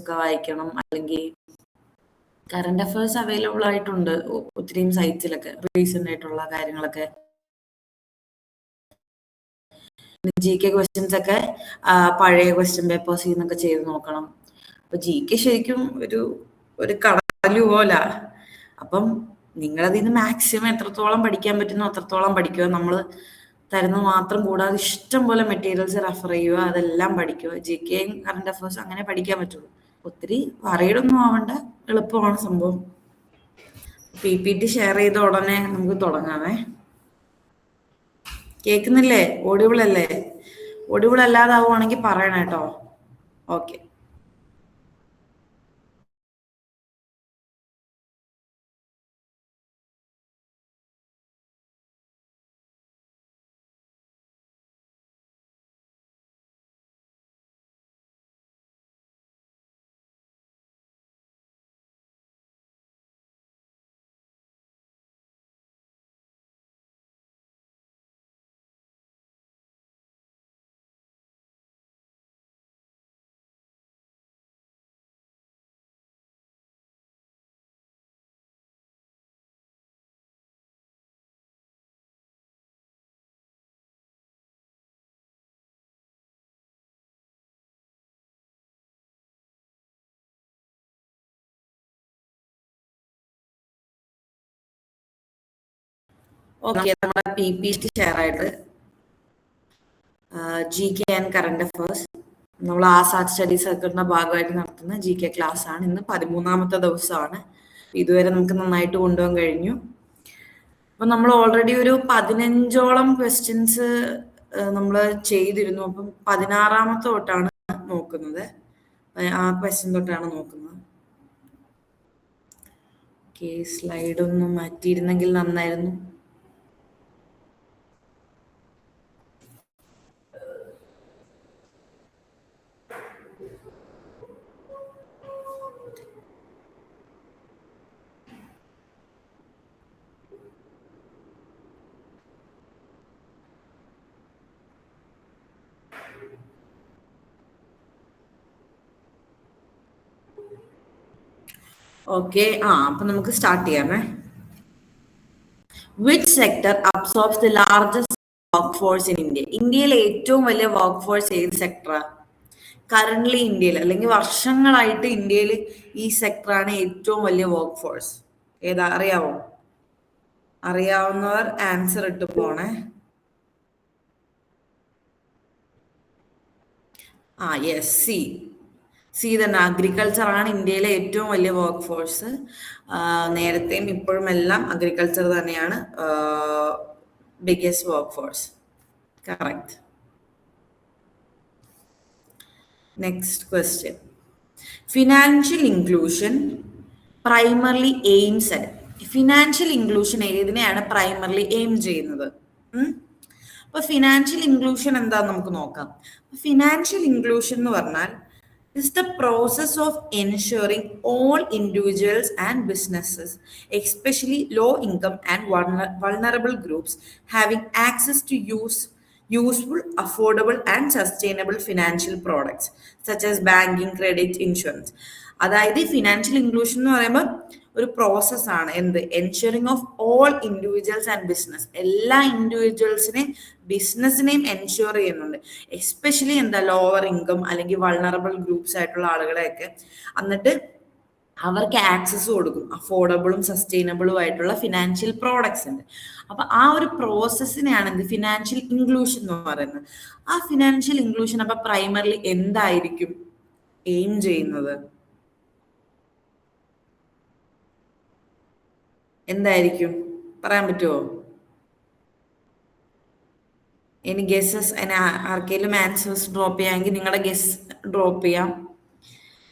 ഒക്കെ വായിക്കണം, അല്ലെങ്കിൽ കറണ്ട് അഫയേഴ്സ് അവൈലബിൾ ആയിട്ടുണ്ട് ഒത്തിരിയും സൈറ്റ്സിലൊക്കെ, റീസെന്റ് ആയിട്ടുള്ള കാര്യങ്ങളൊക്കെ. GK ക്വസ്റ്റ്യൻസ് ഒക്കെ പഴയ ക്വസ്റ്റ്യൻ പേപ്പേഴ്സിൽ നിന്നൊക്കെ ചെയ്ത് നോക്കണം. അപ്പൊ GK ശരിക്കും ഒരു കടലു പോലാ. അപ്പം നിങ്ങളതിൽ നിന്ന് മാക്സിമം എത്രത്തോളം പഠിക്കാൻ പറ്റുന്നോ അത്രത്തോളം പഠിക്കുക. നമ്മൾ തരുന്നത് മാത്രം കൂടാതെ ഇഷ്ടം പോലെ മെറ്റീരിയൽസ് റെഫർ ചെയ്യുക, അതെല്ലാം പഠിക്കുക. GK കറണ്ട് അഫയേഴ്സ് അങ്ങനെ പഠിക്കാൻ പറ്റുള്ളൂ. ഒത്തിരി പറയടൊന്നും ആവണ്ട, എളുപ്പമാണ് സംഭവം. PPT ഷെയർ ചെയ്ത ഉടനെ നമുക്ക് തുടങ്ങാമേ. കേൾക്കുന്നില്ലേ? ഓഡിബിൾ അല്ലേ? ഓഡിബിൾ അല്ലാതാവുകയാണെങ്കിൽ പറയണം കേട്ടോ. ഓക്കെ. ഓക്കെ, നമ്മുടെ PPT ഷെയർ ആയിട്ട് GK ആൻഡ് കറണ്ട് അഫയേഴ്സ് നമ്മൾ ആസാദ് സ്റ്റഡി സർക്കിളിന്റെ ഭാഗമായിട്ട് നടത്തുന്ന GK ക്ലാസ് ആണ്. ഇന്ന് 13ാമത്തെ ദിവസമാണ്. ഇതുവരെ നമുക്ക് നന്നായിട്ട് കൊണ്ടുപോകാൻ കഴിഞ്ഞു. അപ്പൊ നമ്മൾ ഓൾറെഡി ഒരു 15ഓളം ക്വസ്റ്റ്യൻസ് നമ്മൾ ചെയ്തിരുന്നു. അപ്പം 16ാമത്തെ തൊട്ടാണ് നോക്കുന്നത്. ആ ക്വസ്റ്റ്യൻ തൊട്ടാണ് നോക്കുന്നത്. ഓക്കെ, സ്ലൈഡ് ഒന്ന് മാറ്റിയിരുന്നെങ്കിൽ നന്നായിരുന്നു. ഓക്കെ, അപ്പൊ നമുക്ക് സ്റ്റാർട്ട് ചെയ്യാമേ. Which sector absorbs the largest workforce in India? ഇന്ത്യയിലെ ഏറ്റവും വലിയ വർക്ക് ഫോഴ്സ് ഏത് സെക്ടറാ? കറന്റ്ലി ഇന്ത്യയിൽ അല്ലെങ്കിൽ വർഷങ്ങളായിട്ട് ഇന്ത്യയിൽ ഈ സെക്ടറാണ് ഏറ്റവും വലിയ വർക്ക് ഫോഴ്സ്. ഏതാ അറിയാവോ? അറിയാവുന്നവർ ആൻസർ ഇട്ട് പോണേ. യെസ്, സി തന്നെ. അഗ്രികൾച്ചർ ആണ് ഇന്ത്യയിലെ ഏറ്റവും വലിയ വർക്ക് ഫോഴ്സ്. നേരത്തെയും ഇപ്പോഴും എല്ലാം അഗ്രികൾച്ചർ തന്നെയാണ് biggest workforce. Correct. Next question. Financial inclusion primarily aims at? Financial inclusion ഏതിനെയാണ് പ്രൈമർലി എയിം ചെയ്യുന്നത്? അപ്പൊ ഫിനാൻഷ്യൽ ഇൻക്ലൂഷൻ എന്താന്ന് നമുക്ക് നോക്കാം. ഫിനാൻഷ്യൽ ഇൻക്ലൂഷൻ എന്ന് പറഞ്ഞാൽ is the process of ensuring all individuals and businesses, especially low income and vulnerable groups, having access to useful, affordable and sustainable financial products such as banking, credit, insurance. അതായത് financial inclusion എന്ന് പറയുമ്പോൾ ഒരു പ്രോസസ്സാണ്. എന്ത്? Ensuring of all individuals and business. എല്ലാ ഇൻഡിവിജ്വൽസിനെയും ബിസിനസ്സിനെയും ensure ചെയ്യുന്നുണ്ട്. Especially lower income അല്ലെങ്കിൽ vulnerable groups ആയിട്ടുള്ള ആളുകളെയൊക്കെ. എന്നിട്ട് അവർക്ക് ആക്സസ് കൊടുക്കും അഫോർഡബിളും സസ്റ്റൈനബിളും ആയിട്ടുള്ള ഫിനാൻഷ്യൽ പ്രോഡക്ട്സ് ഉണ്ട്. അപ്പൊ ആ ഒരു പ്രോസസ്സിനെയാണ് എന്ത്? ഫിനാൻഷ്യൽ ഇൻക്ലൂഷൻ എന്ന് പറയുന്നത്. ആ ഫിനാൻഷ്യൽ ഇൻക്ലൂഷൻ അപ്പൊ പ്രൈമറിലി എന്തായിരിക്കും എയിം ചെയ്യുന്നത്? എന്തായിരിക്കും പറയാൻ പറ്റുമോ? ഇനി ഗസ്സസ്, ആർക്കെങ്കിലും ആൻസേഴ്സ് ഡ്രോപ്പ് ചെയ്യാമെങ്കിൽ നിങ്ങളുടെ ഗസ് ഡ്രോപ്പ് ചെയ്യാം.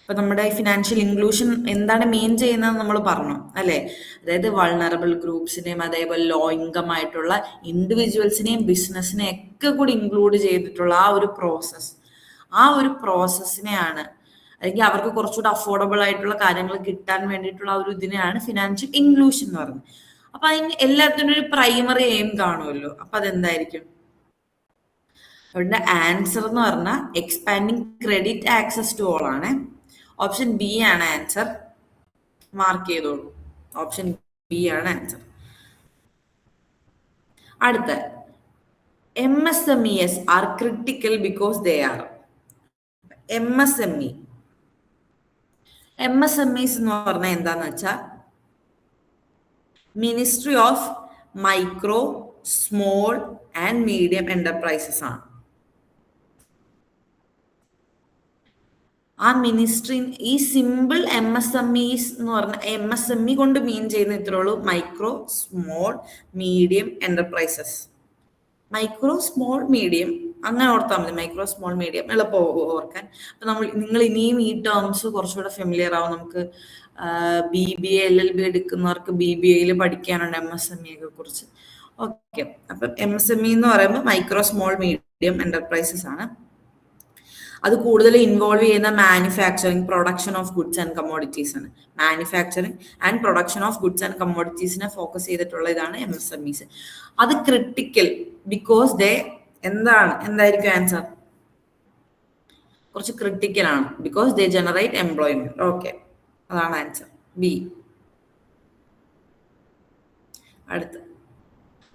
ഇപ്പൊ നമ്മുടെ ഫിനാൻഷ്യൽ ഇൻക്ലൂഷൻ എന്താണ് മെയിൻ ചെയ്യുന്നത് നമ്മൾ പറഞ്ഞു അല്ലെ? അതായത് വൾണറബിൾ ഗ്രൂപ്പ്സിനെയും അതേപോലെ ലോ ഇൻകം ആയിട്ടുള്ള ഇൻഡിവിജ്വൽസിനെയും ബിസിനസ്സിനെയും ഒക്കെ കൂടി ഇൻക്ലൂഡ് ചെയ്തിട്ടുള്ള ആ ഒരു പ്രോസസ്സിനെയാണ്, അല്ലെങ്കിൽ അവർക്ക് കുറച്ചുകൂടെ അഫോർഡബിൾ ആയിട്ടുള്ള കാര്യങ്ങൾ കിട്ടാൻ വേണ്ടിയിട്ടുള്ള ഒരു ഇതിനെയാണ് ഫിനാൻഷ്യൽ ഇൻക്ലൂഷൻ എന്ന് പറയുന്നത്. അപ്പൊ അതിന് എല്ലാത്തിനും ഒരു പ്രൈമറി എയിം കാണുമല്ലോ. അപ്പൊ അതെന്തായിരിക്കും? അവരുടെ ആൻസർ എന്ന് പറഞ്ഞാൽ expanding credit access to all ആണ്. ഓപ്ഷൻ ബി ആണ് ആൻസർ. മാർക്ക് ചെയ്തോളൂ. ഓപ്ഷൻ ബി ആണ് ആൻസർ. അടുത്ത MSMEs are critical because they are. MSMEs എന്ന് പറഞ്ഞാൽ എന്താന്ന് വെച്ചാൽ ministry of micro small and medium enterprises ആണ്. ആ മിനിസ്ട്രി ഈ സിമ്പിൾ MSMEs എന്ന് പറഞ്ഞ MSME കൊണ്ട് മീൻ ചെയ്യുന്ന ഇത്രേ ഉള്ളൂ, micro small medium enterprises. Micro small medium അങ്ങനെ ഓർത്താൽ മതി. മൈക്രോ സ്മോൾ മീഡിയം എളുപ്പം ഓർക്കാൻ. അപ്പൊ നിങ്ങൾ ഇനിയും ഈ ടേംസ് കുറച്ചുകൂടെ ഫെമിലിയർ ആവും. നമുക്ക് BBA LLB എടുക്കുന്നവർക്ക് BBAയിൽ പഠിക്കാനുണ്ട് MSME ഒക്കെ കുറിച്ച്. ഓക്കെ, അപ്പം MSME എന്ന് പറയുമ്പോൾ മൈക്രോ സ്മോൾ മീഡിയം എന്റർപ്രൈസസ് ആണ്. അത് കൂടുതൽ ഇൻവോൾവ് ചെയ്യുന്ന manufacturing, production of goods and commodities ആണ്. Manufacturing and production of goods and കമ്മോഡിറ്റീസിനെ ഫോക്കസ് ചെയ്തിട്ടുള്ള ഇതാണ് MSMEs. അത് ക്രിട്ടിക്കൽ ബിക്കോസ് ദേ എന്തായിരിക്കും ആൻസർ? കുറച്ച് ക്രിട്ടിക്കൽ ആണ്. Because they generate employment. Okay, അതാണ് ആൻസർ ബി. അടുത്ത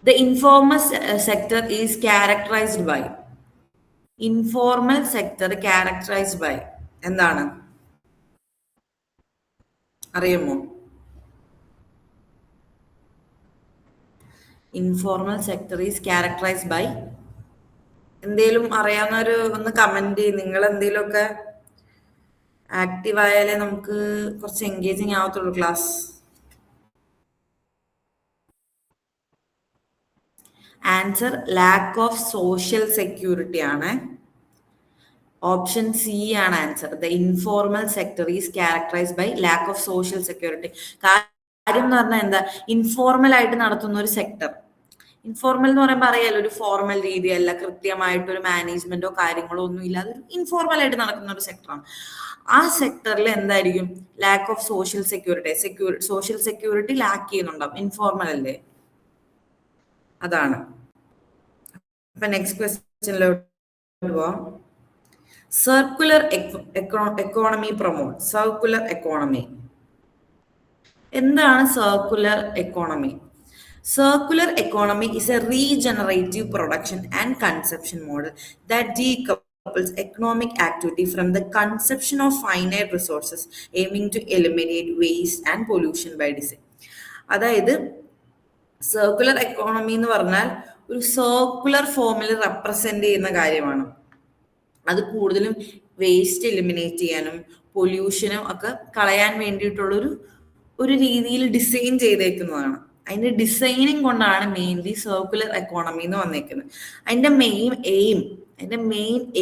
the informal sector is characterised by. Informal sector characterized by എന്താണ് അറിയുമോ? Informal sector is characterised by എന്തേലും അറിയാവുന്നവര് ഒന്ന് കമന്റ് ചെയ്യും. നിങ്ങൾ എന്തേലും ഒക്കെ ആക്റ്റീവ് ആയാലേ നമുക്ക് കുറച്ച് എൻഗേജിങ് ആവത്തുള്ളൂ class. Answer lack of social security ആണ്. ഓപ്ഷൻ സി ആണ് answer. The informal sector is characterised by lack of social security. കാര്യം എന്ന് പറഞ്ഞാൽ എന്താ? ഇൻഫോർമൽ ആയിട്ട് നടത്തുന്ന ഒരു സെക്ടർ. ഇൻഫോർമൽ എന്ന് പറയുമ്പോൾ അറിയാലോ, ഒരു ഫോർമൽ രീതിയല്ല, കൃത്യമായിട്ടൊരു മാനേജ്മെന്റോ കാര്യങ്ങളോ ഒന്നും ഇല്ലാതെ ഒരു ഇൻഫോർമൽ ആയിട്ട് നടക്കുന്ന ഒരു സെക്ടറാണ്. ആ സെക്ടറിൽ എന്തായിരിക്കും? Lack of social security. Social security lack ചെയ്യുന്നുണ്ടാവും. ഇൻഫോർമൽ അല്ലേ? അതാണ്. അപ്പൊ നെക്സ്റ്റ് ക്വസ്റ്റ്യനിലോട്ട് പോവാം. Circular economy promote. Circular economy എന്താണ്? Circular economy. Circular economy is a regenerative production and consumption model that decouples economic activity from the consumption of finite resources, aiming to eliminate waste and pollution by design. അതായത് circular economy എന്ന് പറഞ്ഞാൽ ഒരു circular ഫോമിൽ represent ചെയ്യുന്ന കാര്യമാണ്. അത് കൂടുതലും waste eliminate ചെയ്യാനും പൊല്യൂഷനും ഒക്കെ കളയാൻ വേണ്ടിയിട്ടുള്ളൊരു രീതിയിൽ ഡിസൈൻ ചെയ്തേക്കുന്നതാണ്. അതിന്റെ ഡിസൈനിങ് കൊണ്ടാണ് മെയിൻലി സർക്കുലർ എക്കോണമി എന്ന് വന്നേക്കുന്നത്. അതിന്റെ മെയിൻ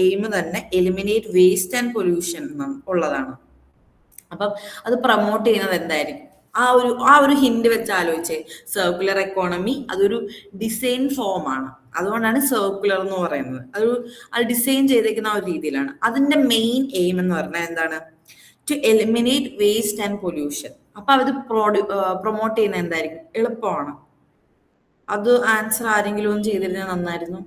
എയിം തന്നെ എലിമിനേറ്റ് വേസ്റ്റ് ആൻഡ് പൊല്യൂഷൻ ഉള്ളതാണ്. അപ്പം അത് പ്രൊമോട്ട് ചെയ്യുന്നത് എന്തായിരിക്കും? ആ ഒരു ഹിന്റ് വെച്ച് ആലോചിച്ചേ. സർക്കുലർ എക്കോണമി അതൊരു ഡിസൈൻ ഫോം ആണ്. അതുകൊണ്ടാണ് സർക്കുലർ എന്ന് പറയുന്നത്. അത് ഡിസൈൻ ചെയ്തേക്കുന്ന ആ ഒരു രീതിയിലാണ്. അതിന്റെ മെയിൻ എയിം എന്ന് പറഞ്ഞാൽ എന്താണ്? To eliminate waste and pollution. അപ്പൊ അത് പ്രൊമോട്ട് ചെയ്യുന്ന എന്തായിരിക്കും? എളുപ്പമാണ്. അത് ആൻസർ ആരെങ്കിലും ഒന്ന് ചെയ്തിരുന്നത് നന്നായിരുന്നു.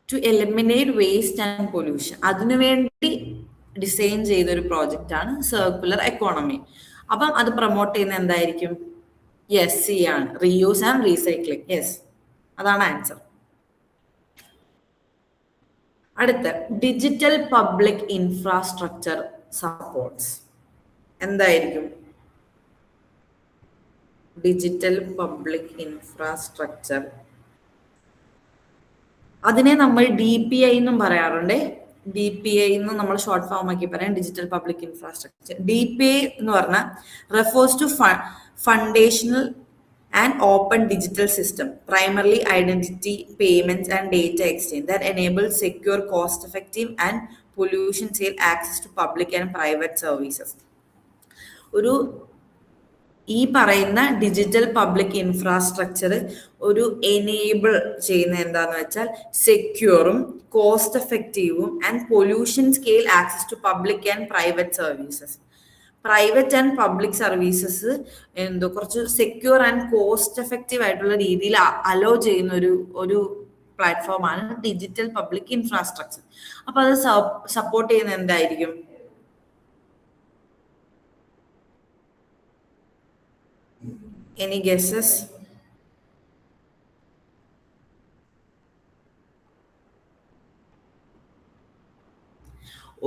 To eliminate waste and pollution, അതിനുവേണ്ടി ഡിസൈൻ ചെയ്ത ഒരു പ്രോജക്റ്റ് ആണ് സർക്കുലർ എക്കോണമി. അപ്പം അത് പ്രൊമോട്ട് ചെയ്യുന്ന എന്തായിരിക്കും? യെസ്, സി ആണ്. Reuse and recycling. യെസ്, അതാണ് ആൻസർ. അടുത്ത ഡിജിറ്റൽ പബ്ലിക് ഇൻഫ്രാസ്ട്രക്ചർ സപ്പോർട്ട്സ്. എന്തായിരിക്കും ഡിജിറ്റൽ പബ്ലിക് ഇൻഫ്രാസ്ട്രക്ചർ? അതിനെ നമ്മൾ DPI എന്നും പറയാറുണ്ട്. DPI എന്ന് നമ്മൾ ഷോർട്ട് ഫോം ആക്കി പറയാം, ഡിജിറ്റൽ പബ്ലിക് ഇൻഫ്രാസ്ട്രക്ചർ. DPI എന്ന് പറഞ്ഞാൽ refers to foundational and open digital system, primarily identity, payments and data exchange that enables secure, cost-effective and pollution-safe access to public and private services. ഒരു ഈ പറയുന്ന digital public infrastructure ഒരു enable ചെയ്യുന്ന എന്താന്ന് വെച്ചാൽ സെക്യൂറും കോസ്റ്റ് എഫക്റ്റീവും and pollution scale access to public and private services. Private and public services കുറച്ച് സെക്യൂർ ആൻഡ് കോസ്റ്റ് എഫക്റ്റീവ് ആയിട്ടുള്ള രീതിയിൽ അലോ ചെയ്യുന്ന ഒരു പ്ലാറ്റ്ഫോമാണ് ഡിജിറ്റൽ പബ്ലിക് ഇൻഫ്രാസ്ട്രക്ചർ. അപ്പൊ അത് സപ്പോർട്ട് ചെയ്യുന്ന എന്തായിരിക്കും? Any guesses?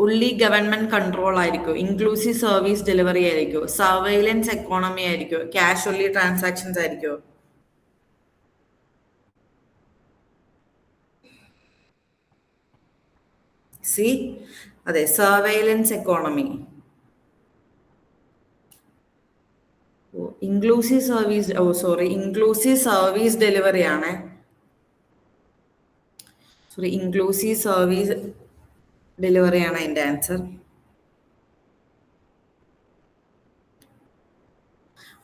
Only government control ആയിരിക്കും, ഇൻക്ലൂസീവ് സർവീസ് ഡെലിവറി ആയിരിക്കും, സർവൈലൻസ് എക്കോണമി ആയിരിക്കും, ക്യാഷ് ഓൺലി ട്രാൻസാക്ഷൻസ് ആയിരിക്കും? സി, അതെ, surveillance economy. Inclusive service, inclusive service delivery ആണ്. ഇൻക്ലൂസീവ് സർവീസ് ഡെലിവറി ആണ് അതിന്റെ ആൻസർ.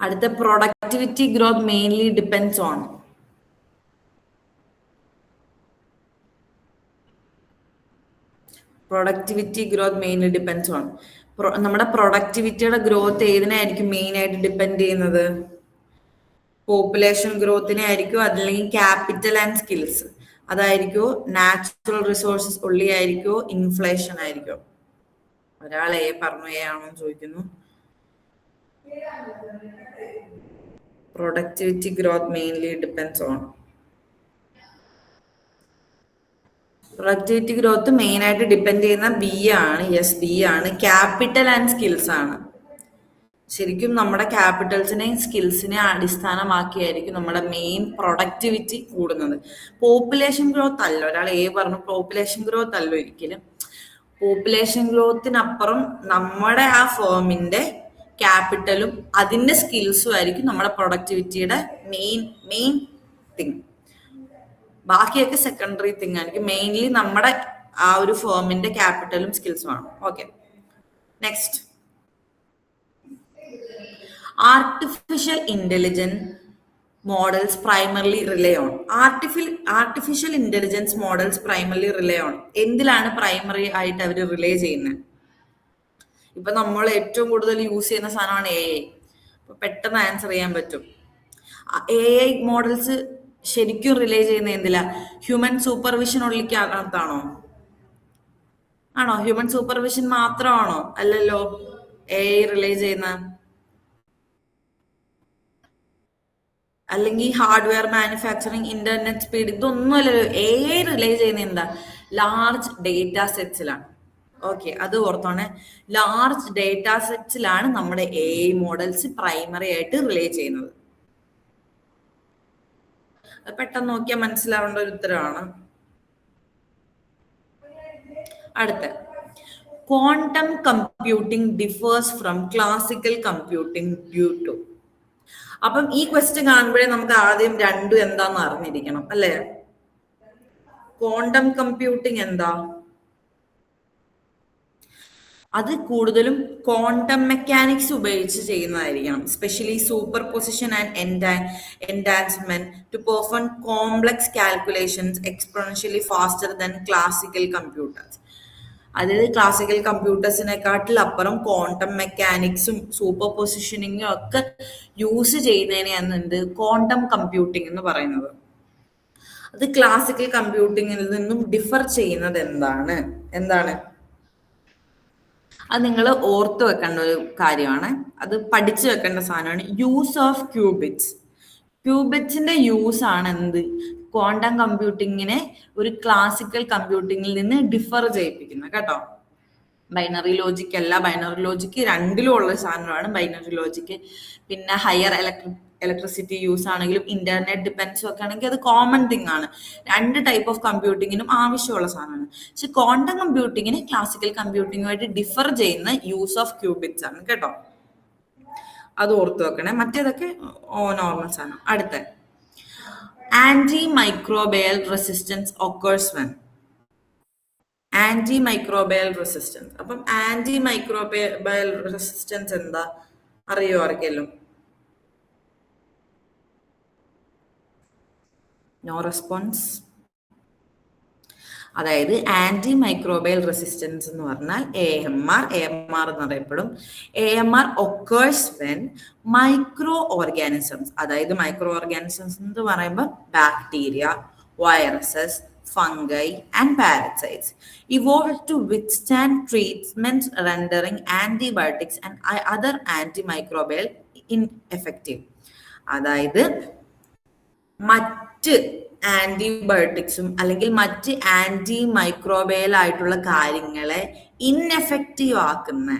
അടുത്ത, productivity growth mainly depends on. Productivity growth mainly depends on. നമ്മുടെ പ്രൊഡക്ടിവിറ്റിയുടെ ഗ്രോത്ത് ഏതിനായിരിക്കും മെയിൻ ആയിട്ട് ഡിപ്പെൻഡ് ചെയ്യുന്നത്? പോപ്പുലേഷൻ ഗ്രോത്തിനെ ആയിരിക്കും, അതല്ലെങ്കിൽ ക്യാപിറ്റൽ ആൻഡ് സ്കിൽസ് അതായിരിക്കോ, നാച്ചുറൽ റിസോഴ്സസ് ഉള്ളി ആയിരിക്കോ, ഇൻഫ്ലേഷൻ ആയിരിക്കോ? ഒരാൾ എ പറഞ്ഞു, എ ആണോ ചോദിക്കുന്നു. Productivity growth mainly depends on. Productivity growth main ആയിട്ട് ഡിപ്പെൻഡ് ചെയ്യുന്ന ബി ആണ്. യെസ്, ബി ആണ്. ക്യാപിറ്റൽ ആൻഡ് സ്കിൽസ് ആണ്. ശരിക്കും നമ്മുടെ ക്യാപിറ്റൽസിനെയും സ്കിൽസിനെ അടിസ്ഥാനമാക്കിയായിരിക്കും നമ്മുടെ മെയിൻ പ്രൊഡക്ടിവിറ്റി കൂടുന്നത്. പോപ്പുലേഷൻ ഗ്രോത്ത് അല്ല. ഒരാൾ എ പറഞ്ഞു, പോപ്പുലേഷൻ ഗ്രോത്ത് അല്ല ഒരിക്കലും. പോപ്പുലേഷൻ ഗ്രോത്തിനപ്പുറം നമ്മുടെ ആ ഫേമിന്റെ ക്യാപിറ്റലും അതിന്റെ സ്കിൽസും ആയിരിക്കും നമ്മുടെ പ്രൊഡക്ടിവിറ്റിയുടെ മെയിൻ തിങ്. ബാക്കിയൊക്കെ സെക്കൻഡറി തിങ് ആയിരിക്കും. മെയിൻലി നമ്മുടെ ആ ഒരു ഫേമിന്റെ ക്യാപിറ്റലും സ്കിൽസും ആണ്. Okay, next. Artificial intelligence models primarily rely on. Artificial intelligence models primarily rely on. എന്തിലാണ് പ്രൈമറി ആയിട്ട് അവർ റിലേ ചെയ്യുന്നത്? ഇപ്പൊ നമ്മൾ ഏറ്റവും കൂടുതൽ യൂസ് ചെയ്യുന്ന സാധനമാണ് എ ഐ. പെട്ടെന്ന് ആൻസർ ചെയ്യാൻ പറ്റും. എ ഐ മോഡൽസ് ശരിക്കും റിലേ ചെയ്യുന്ന എന്തിലാ? Human supervision ഉള്ളിക്കകത്താണോ? ആണോ? ഹ്യൂമൻ സൂപ്പർവിഷൻ മാത്രമാണോ? അല്ലല്ലോ എ ഐ റിലേ ചെയ്യുന്ന. അല്ലെങ്കിൽ ഹാർഡ്വെയർ മാനുഫാക്ചറിങ്, ഇന്റർനെറ്റ് സ്പീഡ്, ഇതൊന്നുമല്ലല്ലോ. എ ഐ റിലേ ചെയ്യുന്ന എന്താ? Large data സെറ്റ്സിലാണ്. ഓക്കെ, അത് ഓർത്തോണേ. ലാർജ് ഡേറ്റ സെറ്റ്സിലാണ് നമ്മുടെ എ ഐ മോഡൽസ് പ്രൈമറി ആയിട്ട് റിലേ ചെയ്യുന്നത്. പെട്ടെന്ന് നോക്കിയാൽ മനസ്സിലാവേണ്ട ഒരു ഉത്തരവാണ്. അടുത്ത, quantum computing differs from classical computing due to. അപ്പം ഈ ക്വസ്റ്റ്യൻ കാണുമ്പോഴേ നമുക്ക് ആദ്യം രണ്ടും എന്താന്ന് അറിഞ്ഞിരിക്കണം, അല്ലേ? ക്വാണ്ടം കമ്പ്യൂട്ടിംഗ് എന്താ? അത് കൂടുതലും ക്വാണ്ടം മെക്കാനിക്സ് ഉപയോഗിച്ച് ചെയ്യുന്നതായിരിക്കണം. Specially superposition and enhancement to perform complex calculations exponentially faster than classical computers. അതായത് ക്ലാസിക്കൽ കമ്പ്യൂട്ടേഴ്സിനെക്കാട്ടിൽ അപ്പുറം ക്വാണ്ടം മെക്കാനിക്സും സൂപ്പർ പൊസിഷനിങ്ങും ഒക്കെ യൂസ് ചെയ്യുന്നതിനെയാണ് എന്ത് ക്വാണ്ടം കമ്പ്യൂട്ടിംഗ് എന്ന് പറയുന്നത്. അത് ക്ലാസിക്കൽ കമ്പ്യൂട്ടിങ്ങിൽ നിന്നും ഡിഫർ ചെയ്യുന്നത് എന്താണ്? അത് നിങ്ങൾ ഓർത്ത് വെക്കേണ്ട ഒരു കാര്യമാണ്. അത് പഠിച്ചു വെക്കേണ്ട സാധനമാണ്. Use of qubits. ക്യൂബിറ്റ്സിന്റെ യൂസ് ആണ് എന്ത് ക്വാണ്ടം കമ്പ്യൂട്ടിങ്ങിനെ ഒരു ക്ലാസിക്കൽ കമ്പ്യൂട്ടിങ്ങിൽ നിന്ന് ഡിഫർ ചെയ്യിപ്പിക്കുന്നത് കേട്ടോ. ബൈനറി ലോജിക് അല്ല. ബൈനറി ലോജിക്ക് രണ്ടിലും ഉള്ള സാധനമാണ് ബൈനറി ലോജിക്ക്. പിന്നെ ഹയർ ഇലക്ട്രിസിറ്റി യൂസ് ആണെങ്കിലും ഇന്റർനെറ്റ് ഡിപ്പെൻഡൻസും ഒക്കെ ആണെങ്കിൽ അത് കോമൺ തിങ് ആണ്. രണ്ട് ടൈപ്പ് ഓഫ് കമ്പ്യൂട്ടിങ്ങിനും ആവശ്യമുള്ള സാധനമാണ്. പക്ഷെ ക്വാണ്ടം കമ്പ്യൂട്ടിങ്ങിന് ക്ലാസിക്കൽ കമ്പ്യൂട്ടിങ്ങുമായിട്ട് ഡിഫർ ചെയ്യുന്ന യൂസ് ഓഫ് ക്യൂബിറ്റ്സ് ആണ് കേട്ടോ. അത് ഓർത്ത് വെക്കണേ. മറ്റേതൊക്കെ നോർമൽ സാധനം. അടുത്ത, antimicrobial resistance occurs when. Antimicrobial resistance. അപ്പം ആന്റി മൈക്രോബയൽ റെസിസ്റ്റൻസ് എന്താ അറിയോ ആർക്കെല്ലാം? No response. അതായത് ആന്റി മൈക്രോബയൽ റെസിസ്റ്റൻസ് എന്ന് പറഞ്ഞാൽ AMR എന്നറിയപ്പെടും. AMR occurs when microorganisms, അതായത് മൈക്രോ ഓർഗാനിസംസ് എന്ന് പറയുമ്പോൾ bacteria, viruses, fungi, and parasites evolved to withstand treatments rendering antibiotics and other antimicrobial ineffective. അതായത് മറ്റ് ആന്റിബയോട്ടിക്സും അല്ലെങ്കിൽ മറ്റ് ആന്റി മൈക്രോബയൽ ആയിട്ടുള്ള കാര്യങ്ങളെ ഇൻഎഫക്റ്റീവ് ആക്കുന്ന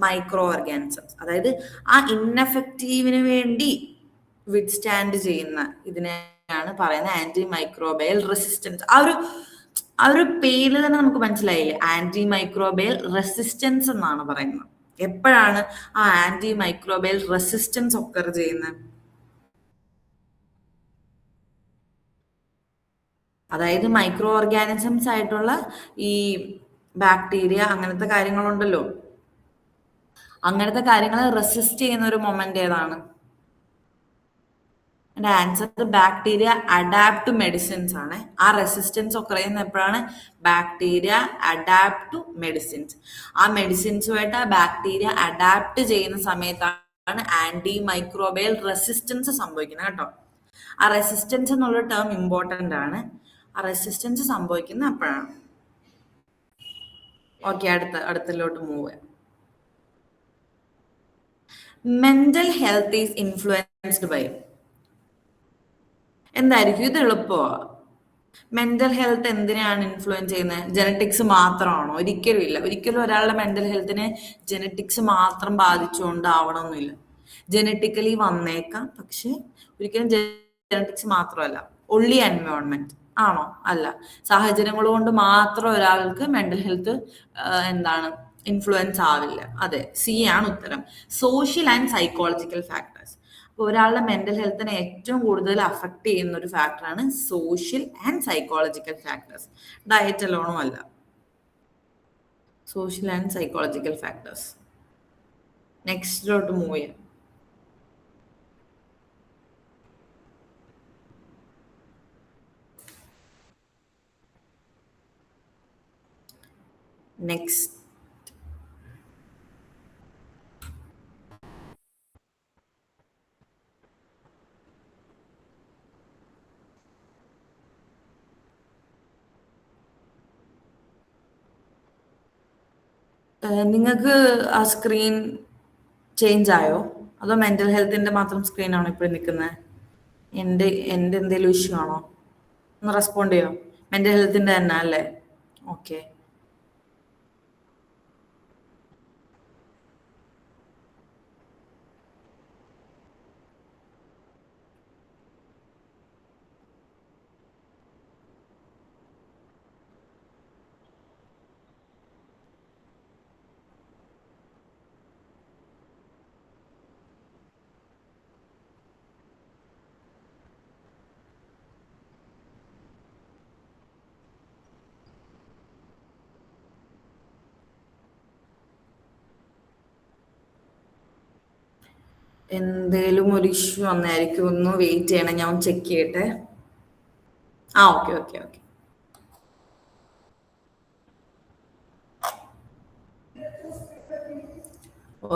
മൈക്രോ ഓർഗാനിസംസ്, അതായത് ആ ഇൻഎഫക്റ്റീവിന് വേണ്ടി വിത്ത്സ്റ്റാൻഡ് ചെയ്യുന്ന ഇതിനെയാണ് പറയുന്നത് ആന്റി മൈക്രോബയൽ റെസിസ്റ്റൻസ്. ആ ഒരു പേരിൽ തന്നെ നമുക്ക് മനസ്സിലായില്ലേ, ആന്റി മൈക്രോബയൽ റെസിസ്റ്റൻസ് എന്നാണ് പറയുന്നത്. എപ്പോഴാണ് ആ ആന്റി മൈക്രോബയൽ റെസിസ്റ്റൻസ് ഒക്കർ ചെയ്യുന്നത്? അതായത് മൈക്രോ ഓർഗാനിസംസ് ആയിട്ടുള്ള ഈ ബാക്ടീരിയ അങ്ങനത്തെ കാര്യങ്ങളുണ്ടല്ലോ, അങ്ങനത്തെ കാര്യങ്ങളെ റെസിസ്റ്റ് ചെയ്യുന്ന ഒരു മൊമെന്റ് ഏതാണ്? എൻ്റെ answer bacteria adapt to medicines ആണ്. ആ റെസിസ്റ്റൻസ് ഒക്കെ പറയുന്നത് എപ്പോഴാണ്? Bacteria adapt to medicines. ആ മെഡിസിൻസുമായിട്ട് ആ ബാക്ടീരിയ അഡാപ്റ്റ് ചെയ്യുന്ന സമയത്താണ് ആന്റി മൈക്രോബയൽ റെസിസ്റ്റൻസ് സംഭവിക്കുന്നത് കേട്ടോ. ആ റെസിസ്റ്റൻസ് എന്നുള്ള ടേം ഇമ്പോർട്ടൻ്റ് ആണ്. ആ റെസിസ്റ്റൻസ് സംഭവിക്കുന്ന അപ്പോഴാണ്. ഓക്കെ, അടുത്തിലോട്ട് മൂവ് ചെയ്യാം. Mental health is influenced by, എന്തായിരിക്കും ഇത്? എളുപ്പമാണ്. മെന്റൽ ഹെൽത്ത് എന്തിനാണ് ഇൻഫ്ലുവൻസ് ചെയ്യുന്നത്? ജനറ്റിക്സ് മാത്രമാണോ? ഒരിക്കലും ഇല്ല. ഒരിക്കലും ഒരാളുടെ മെന്റൽ ഹെൽത്തിനെ ജനറ്റിക്സ് മാത്രം ബാധിച്ചുകൊണ്ടാവണമെന്നില്ല. ജനറ്റിക്കലി വന്നേക്കാം, പക്ഷെ ഒരിക്കലും ജനറ്റിക്സ് മാത്രമല്ല. ഒൺലി എൻവയോൺമെന്റ് ആണോ? അല്ല. സാഹചര്യങ്ങൾ കൊണ്ട് മാത്രം ഒരാൾക്ക് മെന്റൽ ഹെൽത്ത് എന്താണ് ഇൻഫ്ലുവൻസ് ആവില്ല. അതെ, സി ആണ് ഉത്തരം. Social and psychological factors. അപ്പോൾ ഒരാളുടെ മെന്റൽ ഹെൽത്തിനെ ഏറ്റവും കൂടുതൽ അഫക്ട് ചെയ്യുന്ന ഒരു ഫാക്ടറാണ് social and psychological factors. Diet അലോണും അല്ല. Social and psychological factors. നെക്സ്റ്റിലോട്ട് മൂവ് ചെയ്യാം. നെക്സ്റ്റ്, നിങ്ങൾക്ക് ആ സ്ക്രീൻ ചേഞ്ച് ആയോ? അതോ മെന്റൽ ഹെൽത്തിന്റെ മാത്രം സ്ക്രീനാണോ ഇപ്പോൾ നിൽക്കുന്നത്? എൻ്റെ എന്തെങ്കിലും ഇഷ്യൂ ആണോ? ഒന്ന് റെസ്പോണ്ട് ചെയ്യോ? മെന്റൽ ഹെൽത്തിന്റെ തന്നെ അല്ലേ? ഓക്കെ. എന്തേലും ഒരു ഇഷ്യൂ വന്നായിരിക്കും. ഒന്ന് വെയിറ്റ് ചെയ്യണം, ഞാൻ ചെക്ക് ചെയ്യട്ടെ. ആ, ഓക്കെ ഓക്കെ ഓക്കെ.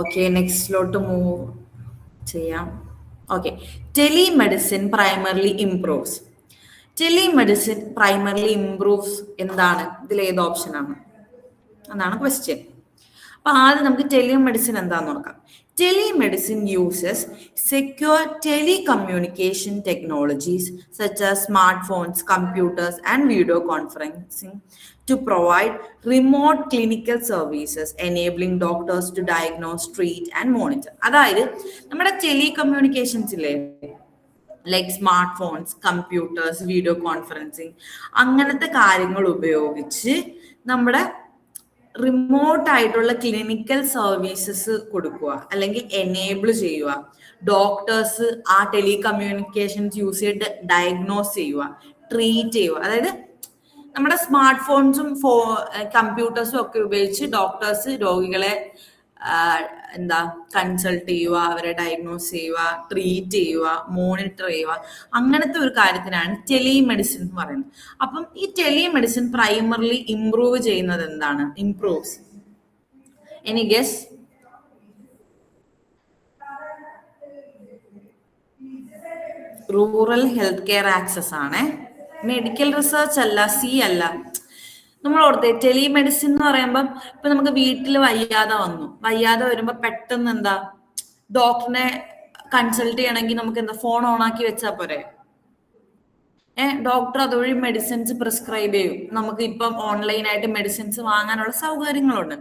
ഓക്കെ, നെക്സ്റ്റിലോട്ട് മൂവ് ചെയ്യാം. Okay, telemedicine primarily improves. Telemedicine primarily improves എന്താണ്? ഇതിൽ ഏത് ഓപ്ഷനാണ് എന്നാണ് ക്വസ്റ്റ്യൻ. അപ്പൊ ആദ്യം നമുക്ക് ടെലിമെഡിസിൻ എന്താന്ന് നോക്കാം. Telemedicine uses secure telecommunication technologies such as smartphones, computers, and video conferencing to provide remote clinical services, enabling doctors to diagnose, treat, and monitor. അതായത് നമ്മുടെ ടെലികമ്മ്യൂണിക്കേഷൻസിലെ like smartphones, computers, video conferencing അങ്ങനത്തെ കാര്യങ്ങൾ ഉപയോഗിച്ച് നമ്മുടെ remote ആയിട്ടുള്ള clinical services കൊടുക്കുക അല്ലെങ്കിൽ എനേബിൾ ചെയ്യുക. ഡോക്ടേഴ്സ് ആ ടെലികമ്മ്യൂണിക്കേഷൻസ് യൂസ് ചെയ്തിട്ട് ഡയഗ്നോസ് ചെയ്യുക, ട്രീറ്റ് ചെയ്യുക. അതായത് നമ്മുടെ സ്മാർട്ട് ഫോൺസും കമ്പ്യൂട്ടേഴ്സും ഒക്കെ ഉപയോഗിച്ച് ഡോക്ടേഴ്സ് രോഗികളെ കൺസൾട്ട് ചെയ്യുക, അവരെ ഡയഗ്നോസ് ചെയ്യുക, ട്രീറ്റ് ചെയ്യുക, മോണിറ്റർ ചെയ്യുക. അങ്ങനത്തെ ഒരു കാര്യത്തിനാണ് ടെലിമെഡിസിൻ എന്ന് പറയുന്നത്. അപ്പം ഈ ടെലിമെഡിസിൻ പ്രൈമർലി ഇംപ്രൂവ് ചെയ്യുന്നത് എന്താണ്? Improves. Any guess? Rural health care access ആണ്. മെഡിക്കൽ റിസർച്ച് അല്ല, സി അല്ല. നമ്മൾ ഓർത്തെ ടെലിമെഡിസിൻ എന്ന് പറയുമ്പം ഇപ്പൊ നമുക്ക് വീട്ടിൽ വയ്യാതെ വരുമ്പോ പെട്ടെന്ന് എന്താ ഡോക്ടറിനെ കൺസൾട്ട് ചെയ്യണമെങ്കിൽ നമുക്ക് എന്താ ഫോൺ ഓൺ ആക്കി വെച്ചാൽ പോരെ. ഡോക്ടർ അതുവഴി മെഡിസിൻസ് പ്രിസ്ക്രൈബ് ചെയ്യും. നമുക്ക് ഇപ്പം ഓൺലൈനായിട്ട് മെഡിസിൻസ് വാങ്ങാനുള്ള സൗകര്യങ്ങളുണ്ട്.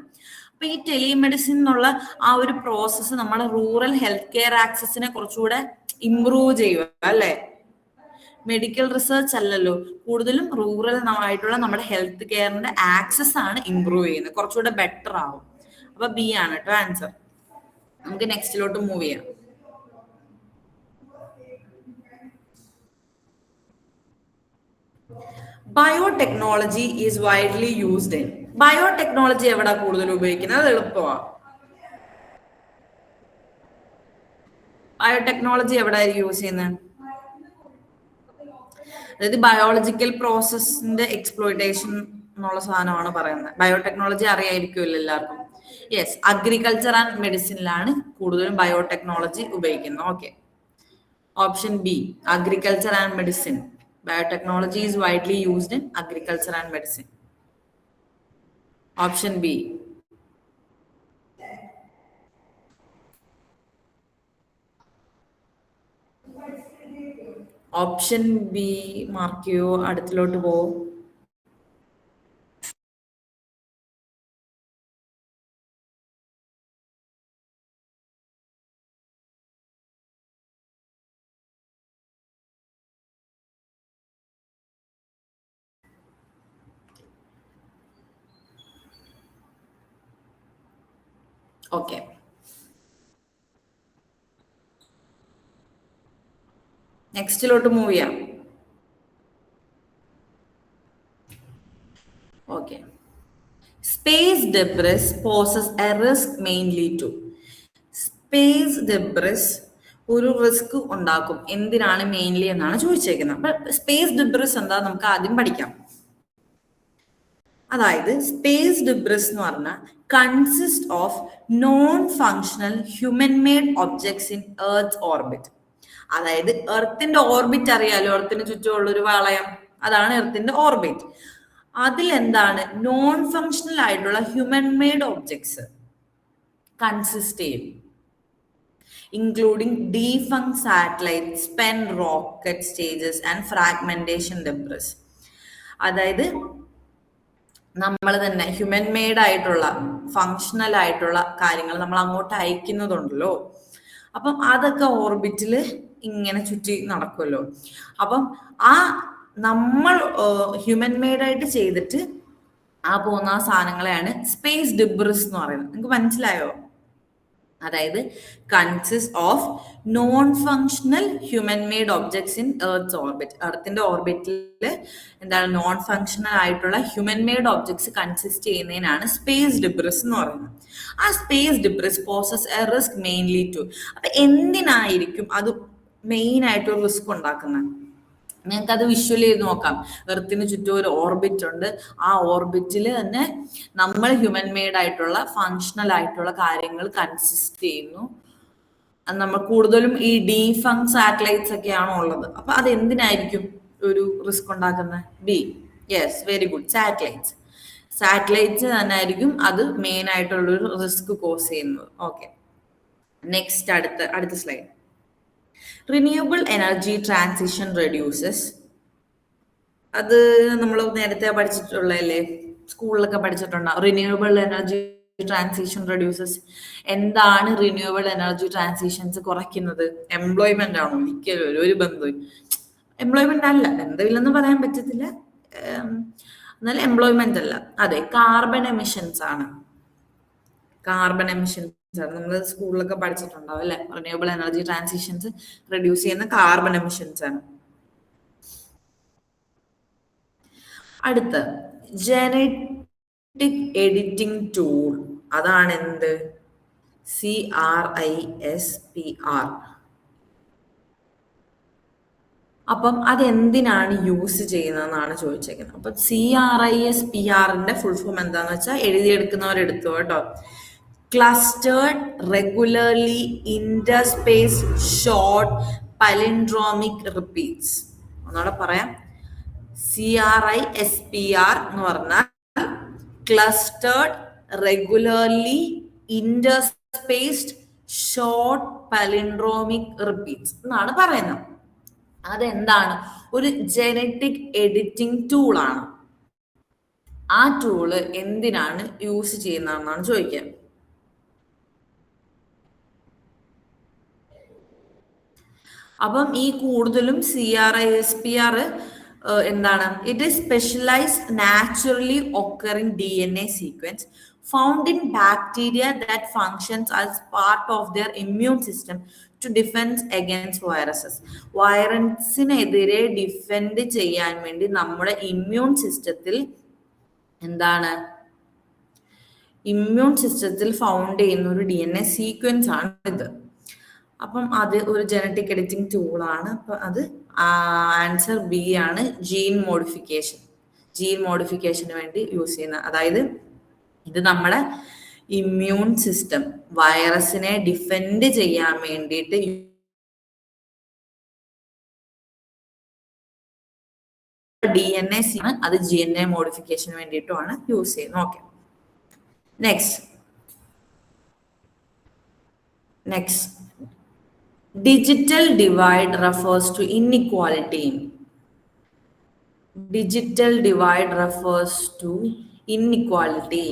അപ്പൊ ഈ ടെലിമെഡിസിൻ എന്നുള്ള ആ ഒരു പ്രോസസ്സ് നമ്മുടെ റൂറൽ ഹെൽത്ത് കെയർ ആക്സസിനെ കുറച്ചുകൂടെ ഇംപ്രൂവ് ചെയ്യുക അല്ലേ. മെഡിക്കൽ റിസർച്ച് അല്ലല്ലോ, കൂടുതലും റൂറൽ ആയിട്ടുള്ള നമ്മുടെ ഹെൽത്ത് കെയറിന്റെ ആക്സസ് ആണ് ഇംപ്രൂവ് ചെയ്യുന്നത്, കുറച്ചുകൂടെ ബെറ്റർ ആവും. അപ്പൊ ബി ആണ് കേട്ടോ ആൻസർ. നമുക്ക് നെക്സ്റ്റിലോട്ട് മൂവ് ചെയ്യാം. Biotechnology is widely used in. Biotechnology എവിടെ കൂടുതൽ ഉപയോഗിക്കുന്നത്? അത് എളുപ്പമാണ്. ബയോടെക്നോളജി എവിടെ യൂസ് ചെയ്യുന്നത്? അതായത് ബയോളജിക്കൽ പ്രോസസ്സിന്റെ എക്സ്പ്ലോയിറ്റേഷൻ എന്നുള്ള സാധനമാണ് പറയുന്നത്. ബയോടെക്നോളജി അറിയായിരിക്കുമല്ലോ എല്ലാവർക്കും. യെസ്, അഗ്രികൾച്ചർ ആൻഡ് മെഡിസിനിലാണ് കൂടുതലും ബയോടെക്നോളജി ഉപയോഗിക്കുന്നത്. Okay, option B agriculture and medicine. Biotechnology is widely used in agriculture and medicine. Option B. Option B mark ചെയ്യോ, അടുത്തിലോട്ട് പോവും. ഓക്കെ, നെക്സ്റ്റിലോട്ട് മൂവ് ചെയ്യാം. Okay, space debris poses a risk mainly to. Space debris ഒരു risk ഉണ്ടാക്കും, എന്തിനാണ് mainly എന്നാണ് ചോദിച്ചേക്കുന്നത്. Space debris എന്താ നമുക്ക് ആദ്യം പഠിക്കാം. അതായത് സ്പേസ് ഡിബ്രിസ് എന്ന് പറഞ്ഞാൽ consist of non functional human made objects in earth orbit. അതായത് എർത്തിന്റെ ഓർബിറ്റ് അറിയാലോ, എർത്തിന് ചുറ്റുമുള്ള ഒരു വളയം, അതാണ് എർത്തിന്റെ ഓർബിറ്റ്. അതിൽ എന്താണ് നോൺ ഫങ്ഷണൽ ആയിട്ടുള്ള ഹ്യൂമൻ മെയ്ഡ് ഒബ്ജക്ട്സ് കൺസിസ്റ്റ് ചെയ്യും, including defunct satellites, spent rocket stages and fragmentation debris. അതായത് നമ്മൾ തന്നെ ഹ്യൂമൻ മെയ്ഡ് ആയിട്ടുള്ള ഫങ്ഷണൽ ആയിട്ടുള്ള കാര്യങ്ങൾ നമ്മൾ അങ്ങോട്ട് അയക്കുന്നതുണ്ടല്ലോ, അപ്പം അതൊക്കെ ഓർബിറ്റിൽ ഇങ്ങനെ ചുറ്റി നടക്കുമല്ലോ. അപ്പം ആ നമ്മൾ ഹ്യൂമൻ മെയ്ഡ് ആയിട്ട് ചെയ്തിട്ട് ആ പോകുന്ന ആ സാധനങ്ങളെയാണ് സ്പേസ് ഡിബ്രിസ് എന്ന് പറയുന്നത്. നിങ്ങൾക്ക് മനസ്സിലായോ? അതായത് consist of non functional human made objects in earth orbit. എർത്തിന്റെ ഓർബിറ്റിൽ എന്താണ് നോൺ ഫങ്ഷണൽ ആയിട്ടുള്ള ഹ്യൂമൻ മെയ്ഡ് ഒബ്ജക്ട്സ് കൺസിസ്റ്റ് ചെയ്യുന്നതിനാണ് സ്പേസ് ഡിബ്രിസ് എന്ന് പറയുന്നത്. ആ space debris poses a risk mainly to. അപ്പൊ എന്തിനായിരിക്കും അത് മെയിൻ ആയിട്ട് ഒരു റിസ്ക് ഉണ്ടാക്കുന്നത്? നിങ്ങൾക്ക് അത് വിഷ്വൽ ചെയ്ത് നോക്കാം. എർത്തിന് ചുറ്റും ഒരു ഓർബിറ്റ് ഉണ്ട്, ആ ഓർബിറ്റിൽ തന്നെ നമ്മൾ ഹ്യൂമൻ മെയ്ഡ് ആയിട്ടുള്ള ഫങ്ഷണൽ ആയിട്ടുള്ള കാര്യങ്ങൾ കൺസിസ്റ്റ് ചെയ്യുന്നു. നമ്മൾ കൂടുതലും ഈ ഡീഫങ് സാറ്റലൈറ്റ്സ് ഒക്കെയാണോ ഉള്ളത്. അപ്പൊ അത് എന്തിനായിരിക്കും ഒരു റിസ്ക് ഉണ്ടാക്കുന്നത്? B, yes, very good, satellites. Satellites തന്നെ ആയിരിക്കും അത് മെയിൻ ആയിട്ടുള്ളൊരു റിസ്ക് കോസ് ചെയ്യുന്നത്. ഓക്കെ, നെക്സ്റ്റ് അടുത്ത slide. Renewable energy transition reduces. അത് നമ്മൾ നേരത്തെ പഠിച്ചിട്ടുള്ളതല്ലേ, സ്കൂളിലൊക്കെ പഠിച്ചിട്ടുണ്ടാവും. Renewable energy transition reduces. എന്താണ് റിന്യൂവബിൾ എനർജി ട്രാൻസിഷൻസ് കുറയ്ക്കുന്നത്? എംപ്ലോയ്മെന്റ് ആണോ? ഒരിക്കലും ഒരു ബന്ധവും എംപ്ലോയ്മെന്റ് അല്ല, ബന്ധമില്ലെന്ന് പറയാൻ പറ്റത്തില്ല, എന്നാലും എംപ്ലോയ്മെന്റ് അല്ല. അതെ, കാർബൺ എമിഷൻസ് ആണ്. കാർബൺ എമിഷൻസ് നമ്മൾ സ്കൂളിലൊക്കെ പഠിച്ചിട്ടുണ്ടാവും അല്ലെ. റിന്യൂവബിൾ എനർജി ട്രാൻസിഷൻസ് റെഡ്യൂസ് ചെയ്യുന്ന കാർബൺ എമിഷൻസ് ആണ്. അടുത്ത ജനറ്റിക് എഡിറ്റിംഗ് ടൂൾ. അതാണ് എന്ത്? CRISPR. അപ്പം അതെന്തിനാണ് യൂസ് ചെയ്യുന്നതെന്നാണ് ചോദിച്ചേക്കുന്നത്. അപ്പൊ CRISPRന്റെ ഫുൾ ഫോം എന്താന്ന് വെച്ചാൽ എഴുതിയെടുക്കുന്നവരെടുത്തു കേട്ടോ. Clustered Regularly Interspaced Short palindromic repeats. ഒന്നുകൂടെ പറയാം. CRISPR എന്ന് പറഞ്ഞാൽ clustered regularly interspaced short palindromic repeats എന്നാണ് പറയുന്നത്. അതെന്താണ്? ഒരു ജനറ്റിക് എഡിറ്റിംഗ് ടൂളാണ്. ആ ടൂള് എന്തിനാണ് യൂസ് ചെയ്യുന്നതെന്നാണ് ചോദിക്കുക. അപ്പം ഈ കൂടുതലും CRISPR എന്താണ്? It is specialised naturally occurring DNA sequence found in bacteria that functions as part of their immune system to defend against viruses. വൈറസിനെതിരെ ഡിഫെൻഡ് ചെയ്യാൻ വേണ്ടി നമ്മുടെ ഇമ്മ്യൂൺ സിസ്റ്റത്തിൽ എന്താണ്? ഇമ്മ്യൂൺ സിസ്റ്റത്തിൽ ഫൗണ്ട് ചെയ്യുന്ന ഒരു DNA സീക്വൻസ് ആണ് ഇത്. അപ്പം അത് ഒരു ജനറ്റിക് എഡിറ്റിംഗ് ടൂളാണ്. അപ്പം അത് ആൻസർ ബി ആണ്, ജീൻ മോഡിഫിക്കേഷന് വേണ്ടി യൂസ് ചെയ്യുന്ന. അതായത് ഇത് നമ്മുടെ ഇമ്മ്യൂൺ സിസ്റ്റം വൈറസിനെ ഡിഫെൻഡ് ചെയ്യാൻ വേണ്ടിയിട്ട് DNA അത് DNA മോഡിഫിക്കേഷന് വേണ്ടിയിട്ടുമാണ് യൂസ് ചെയ്യുന്നത്. Okay, next digital divide refers to inequality. Digital divide refers to inequality.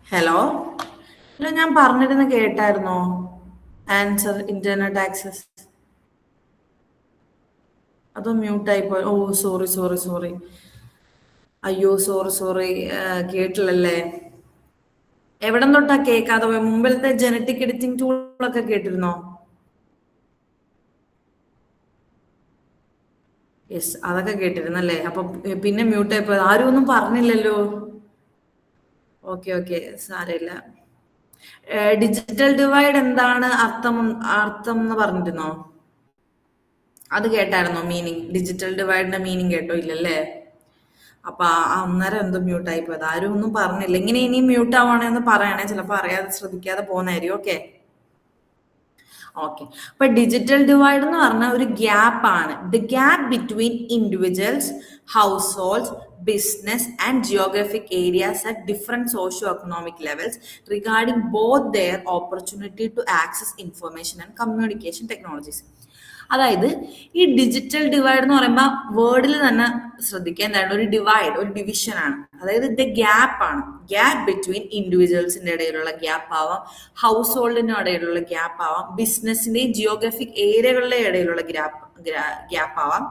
Hello, ഞാൻ പറഞ്ഞിരുന്ന കേട്ടായിരുന്നോ? Answer internet access. അതോ മ്യൂട്ടായി പോയി? ഓ സോറി. അയ്യോ സോറി, കേട്ടില്ലല്ലേ? എവിടം തൊട്ടാ കേൾക്കാതെ പോയി? മുമ്പിലത്തെ ജനറ്റിക് എഡിറ്റിംഗ് ടൂളൊക്കെ കേട്ടിരുന്നോ? യെസ്, അതൊക്കെ കേട്ടിരുന്നല്ലേ? അപ്പൊ പിന്നെ മ്യൂട്ടായി പോയത്. ആരും ഒന്നും പറഞ്ഞില്ലല്ലോ. ഓക്കെ, സാരമില്ല. ഡിജിറ്റൽ ഡിവൈഡ് എന്താണ് അർത്ഥം എന്ന് പറഞ്ഞിരുന്നോ? അത് കേട്ടായിരുന്നോ? മീനിങ്, ഡിജിറ്റൽ ഡിവൈഡിന്റെ മീനിങ് കേട്ടോ? ഇല്ലല്ലേ? അപ്പൊ അന്നേരം എന്തോ മ്യൂട്ടായി പോയത്. ആരും ഒന്നും പറഞ്ഞില്ല. ഇങ്ങനെ ഇനിയും മ്യൂട്ട് ആവാണെന്ന് പറയണേ, ചിലപ്പോ അറിയാതെ ശ്രദ്ധിക്കാതെ പോകുന്നതായിരിക്കും. ഓക്കെ, അപ്പൊ ഡിജിറ്റൽ ഡിവൈഡ് എന്ന് പറഞ്ഞ ഒരു ഗ്യാപ്പ് ആണ്. The gap between individuals, house holds, business and geographic areas at different socio-economic levels regarding both their opportunity to access information and communication technologies. അതായത് ഈ ഡിജിറ്റൽ ഡിവൈഡ് എന്ന് പറയുമ്പോൾ വേർഡിൽ തന്നെ ശ്രദ്ധിക്കുക, എന്താണ്? ഒരു ഡിവൈഡ്, ഒരു ഡിവിഷൻ ആണ്. അതായത് ഇത് ഗ്യാപ്പ് ആണ്. ഗ്യാപ്പ് ബിറ്റ്വീൻ ഇൻഡിവിജ്വൽസിന്റെ ഇടയിലുള്ള ഗ്യാപ്പ് ആവാം, ഹൗസ് ഹോൾഡിന്റെ ഇടയിലുള്ള ഗ്യാപ്പ് ആവാം, ബിസിനസിന്റെയും ജിയോഗ്രഫിക് ഏരിയകളുടെ ഇടയിലുള്ള ഗ്യാപ്പ് ആവാം.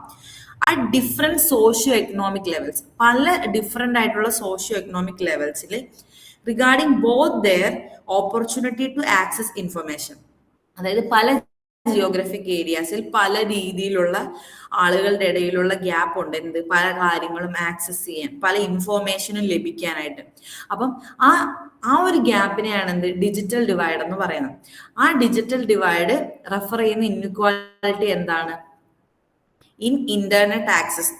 At different socio economic levels, പല ഡിഫറെന്റ് ആയിട്ടുള്ള സോഷ്യോ എക്കണോമിക് ലെവൽസിൽ regarding both their opportunity to access information. അതായത് പല ജിയോഗ്രഫിക് ഏരിയാസിൽ പല രീതിയിലുള്ള ആളുകളുടെ ഇടയിലുള്ള ഗ്യാപ്പ് ഉണ്ട്. എന്ത്? പല കാര്യങ്ങളും ആക്സസ് ചെയ്യാൻ, പല ഇൻഫോർമേഷനും ലഭിക്കാനായിട്ട്. അപ്പം ആ ഒരു ഗ്യാപ്പിനെയാണ് എന്ത്? ഡിജിറ്റൽ ഡിവൈഡ് എന്ന് പറയുന്നത്. ആ ഡിജിറ്റൽ ഡിവൈഡ് റെഫർ ചെയ്യുന്ന ഇൻഇക്വാലിറ്റി എന്താണ്? In internet access.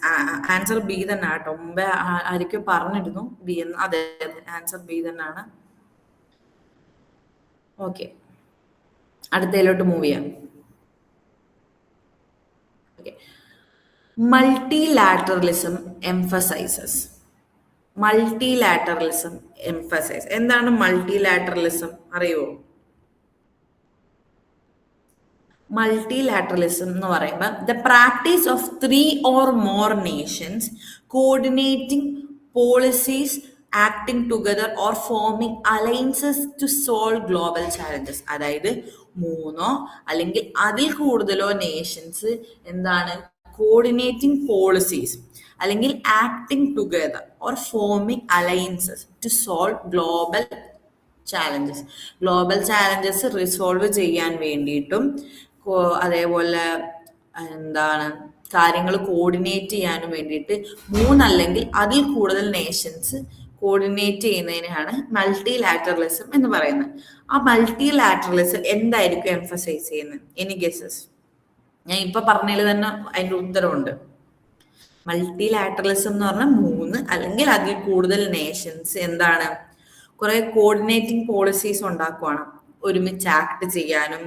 Answer B തന്നെ കേട്ടോ. മുമ്പേ ആയിരിക്കും പറഞ്ഞിരുന്നു ബി എന്ന്. അതെ, ആൻസർ ബി തന്നെയാണ്. ഓക്കെ, അടുത്തതിലോട്ട് മൂവ് ചെയ്യാം. Okay, multilateralism emphasises. Multilateralism emphasise. എന്താണ് മൾട്ടിലാറ്ററലിസം അറിയുമോ? മൾട്ടിലാറ്ററലിസം എന്ന് പറയുമ്പോൾ the practice of 3 or more nations coordinating policies, acting together or forming alliances to solve global challenges. അതായത് 3 അല്ലെങ്കിൽ അതിൽ കൂടുതലോ നേഷൻസ് എന്താണ് കോർഡിനേറ്റിംഗ് പോളിസീസ് അല്ലെങ്കിൽ acting together or forming alliances to solve global challenges. Global challenges resolve ചെയ്യാൻ വേണ്ടിയിട്ടും അതേപോലെ എന്താണ് കാര്യങ്ങൾ കോർഡിനേറ്റ് ചെയ്യാനും വേണ്ടിയിട്ട് 3 അല്ലെങ്കിൽ അതിൽ കൂടുതൽ നേഷൻസ് കോർഡിനേറ്റ് ചെയ്യുന്നതിനാണ് മൾട്ടിലാറ്ററലിസം എന്ന് പറയുന്നത്. ആ മൾട്ടിലാറ്ററലിസം എന്തായിരിക്കും എംഫസൈസ് ചെയ്യുന്നത്? എനി ഗെസസ്? ഞാൻ ഇപ്പൊ പറഞ്ഞതിൽ തന്നെ അതിന്റെ ഉത്തരവുണ്ട്. മൾട്ടിലാറ്ററലിസം എന്ന് പറഞ്ഞാൽ 3 അല്ലെങ്കിൽ അതിൽ കൂടുതൽ നേഷൻസ് എന്താണ് കുറെ കോർഡിനേറ്റിംഗ് പോളിസീസ് ഉണ്ടാക്കുവാണ്, ഒരുമിച്ച് ആക്ട് ചെയ്യാനും,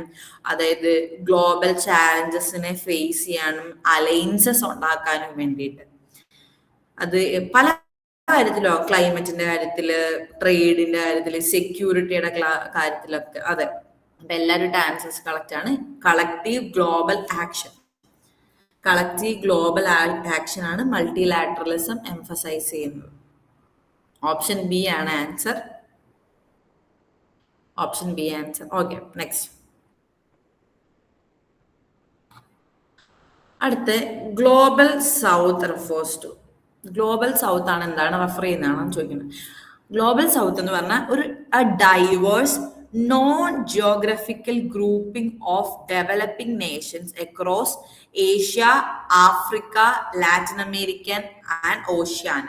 അതായത് ഗ്ലോബൽ ചാലഞ്ചസിനെ ഫേസ് ചെയ്യാനും അലയൻസസ് ഉണ്ടാക്കാനും വേണ്ടിയിട്ട്. അത് പല കാര്യത്തിലോ, ക്ലൈമറ്റിന്റെ കാര്യത്തില്, ട്രേഡിന്റെ കാര്യത്തില്, സെക്യൂരിറ്റിയുടെ കാര്യത്തിലൊക്കെ. അതെ, അപ്പൊ എല്ലാവരും ആൻസേഴ്സ് കളക്ട് ആണ്. Collective global action. Collective global action ആണ് മൾട്ടിലാറ്ററലിസം എംഫസൈസ് ചെയ്യുന്നത്. ഓപ്ഷൻ ബി ആണ് answer. Option B answer. Okay, next. അടുത്ത global south refers to. Global south ആണ് എന്താണ് റെഫർ ചെയ്യുന്നതാണ് ചോദിക്കുന്നത്. ഗ്ലോബൽ സൗത്ത് എന്ന് പറഞ്ഞാൽ ഒരു diverse non geographical grouping of developing nations across Asia, Africa, Latin American and Oceania.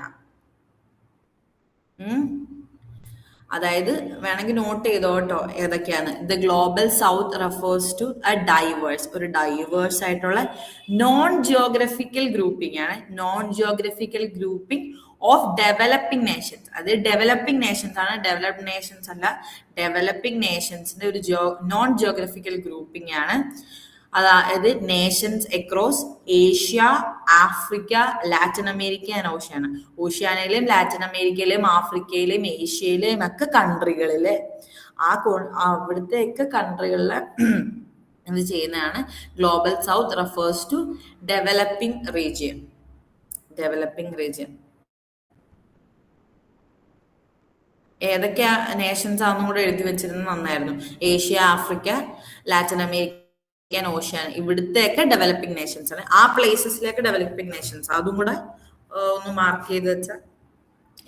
അതായത് വേണമെങ്കിൽ നോട്ട് ചെയ്തോ കേട്ടോ ഏതൊക്കെയാണ്. The global south refers to a diverse, ഒരു ഡൈവേഴ്സ് ആയിട്ടുള്ള നോൺ ജിയോഗ്രഫിക്കൽ ഗ്രൂപ്പിംഗ് ആണ്. Non geographical grouping of developing nations. അത് developing nations ആണ്, ഡെവലപ്ഡ് നേഷൻസ് അല്ല. ഡെവലപ്പിംഗ് നേഷൻസിന്റെ ഒരു നോൺ ജിയോഗ്രഫിക്കൽ ഗ്രൂപ്പിംഗ് ആണ്. അതായത് nations across Asia, Africa, Latin America and Oceania. ഓഷ്യാനയിലും ലാറ്റിൻ അമേരിക്കയിലും ആഫ്രിക്കയിലും ഏഷ്യയിലും ഒക്കെ കൺട്രികളില് അവിടുത്തെ ഒക്കെ കൺട്രികളില് ഇത് ചെയ്യുന്നതാണ് global south refers to developing region. Developing region ഏതൊക്കെയാ നേഷൻസ് ആണെന്നും കൂടെ എഴുതി വെച്ചിരുന്നത് നന്നായിരുന്നു. Asia, Africa, Latin America, Oceania, ഇവിടുത്തെയൊക്കെ ഡെവലപ്പിംഗ് നേഷൻസ് ആണ്. ആ പ്ലേസസിലേക്ക് ഡെവലപ്പിംഗ് നേഷൻസ്, അതും കൂടെ ഒന്ന് മാർക്ക് ചെയ്ത് വെച്ചാൽ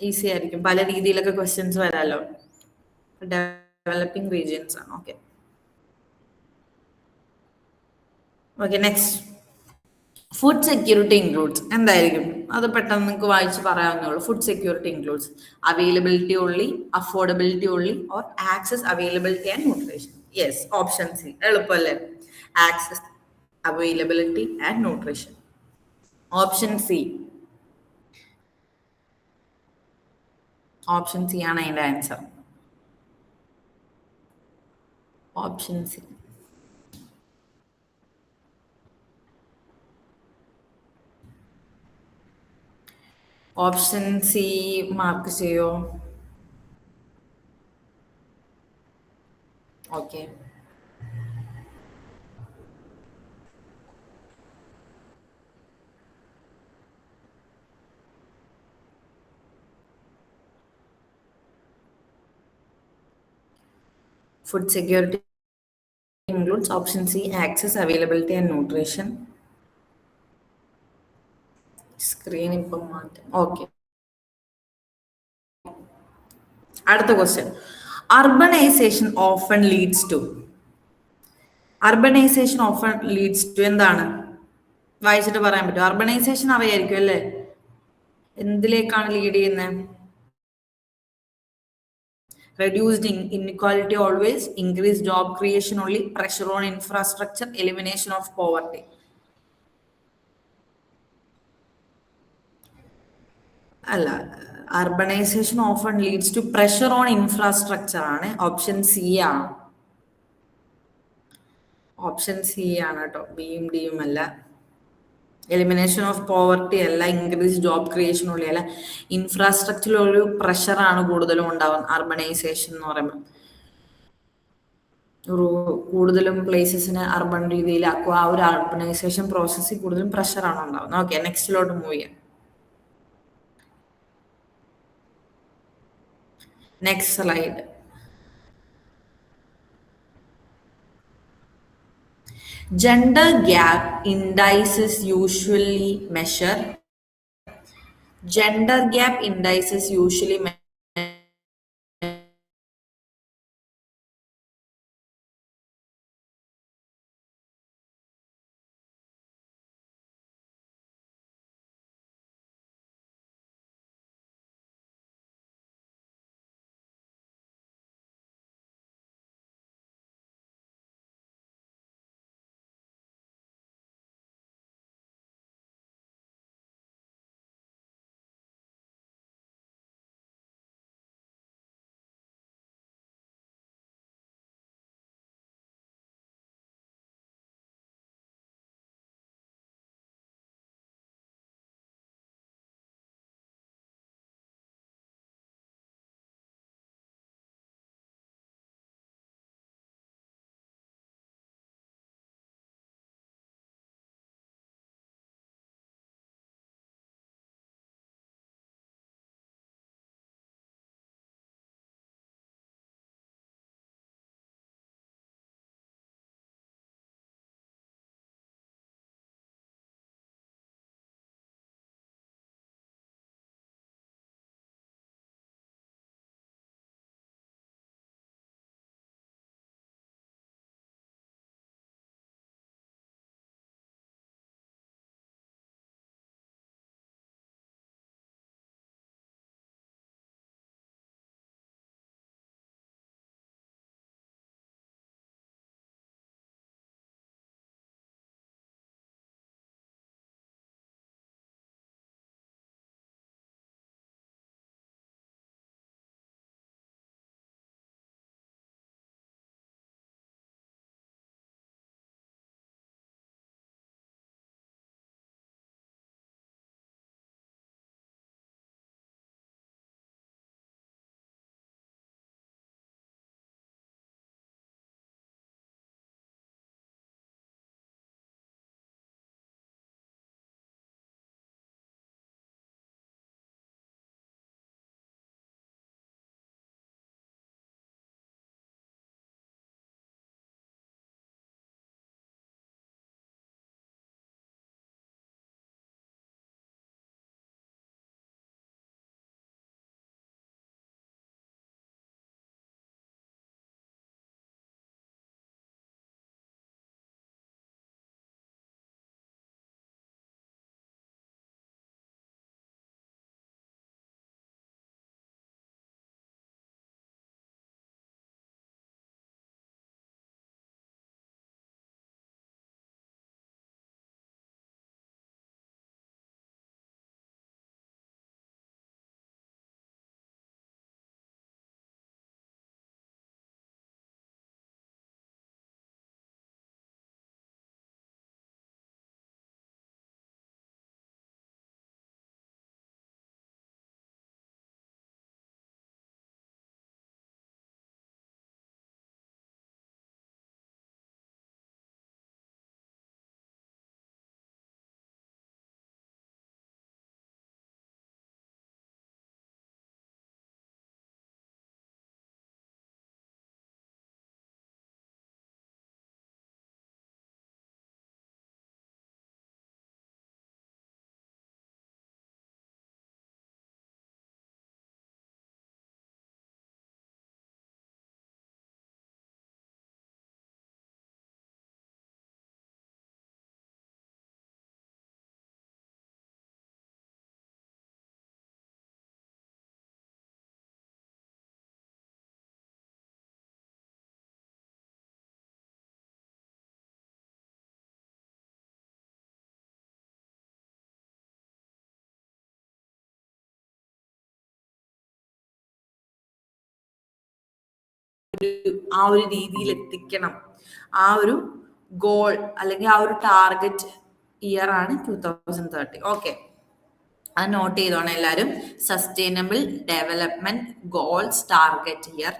ഈസി ആയിരിക്കും. പല രീതിയിലൊക്കെ ക്വസ്റ്റ്യൻസ് വരാലോ. ഡെവലപ്പിംഗ് റീജിയൻസ് ആണ്. Okay, okay, next. Food security includes. എന്തായിരിക്കും അത്? പെട്ടെന്ന് നിങ്ങൾക്ക് വായിച്ച് പറയാവുന്നേ ഉള്ളൂ. Food security includes availability only, affordability only, or access, availability and nutrition. Yes, option C. എളുപ്പമല്ലേ? Access, availability and nutrition. Option C. Option C ആണ് അതിന്റെ answer. Option C. Option C mark ചെയ്യോ? Okay, food security includes option C, access, availability and nutrition. Screen ഇപ്പം മാറ്റാം. Okay, അടുത്ത question. Urbanisation often leads to. Urbanisation often leads to എന്താണ്? വായിച്ചിട്ട് പറയാൻ പറ്റും. അർബനൈസേഷൻ അറിയായിരിക്കും അല്ലേ? എന്തിലേക്കാണ് ലീഡ് ചെയ്യുന്നത്? Reduced inequality always, increased job creation only, pressure on infrastructure, elimination of poverty. അല്ല, urbanisation often leads to pressure on infrastructure ആണ്. ഓപ്ഷൻ സി ആണ്. ഓപ്ഷൻ സി ആണ് കേട്ടോ, ബിയും ഡിയും അല്ല. എലിമിനേഷൻ ഓഫ് പോവർട്ടി അല്ല, ഇൻക്രീസ് ജോബ് ക്രിയേഷൻ ഉള്ള അല്ല, ഇൻഫ്രാസ്ട്രക്ചറിലൊരു പ്രഷറാണ് കൂടുതലും ഉണ്ടാവുന്നത് അർബനൈസേഷൻ എന്ന് പറയുമ്പോൾ. ഒരു കൂടുതലും പ്ലേസസിനെ അർബൺ രീതിയിലാക്കുക, ആ ഒരു അർബനൈസേഷൻ പ്രോസസ്സിൽ കൂടുതലും പ്രഷറാണ് ഉണ്ടാവുന്നത്. ഓക്കെ, നെക്സ്റ്റിലോട്ട് മൂവ് ചെയ്യാം. Next slide. Gender gap indices usually measure. Gender gap indices usually ആ ഒരു രീതിയിൽ എത്തിക്കണം, ആ ഒരു ഗോൾ അല്ലെങ്കിൽ ആ ഒരു ടാർഗറ്റ് ഇയർ ആണ് 2030. ഓക്കെ, അത് നോട്ട് ചെയ്തോണം എല്ലാവരും. Sustainable development goals target year,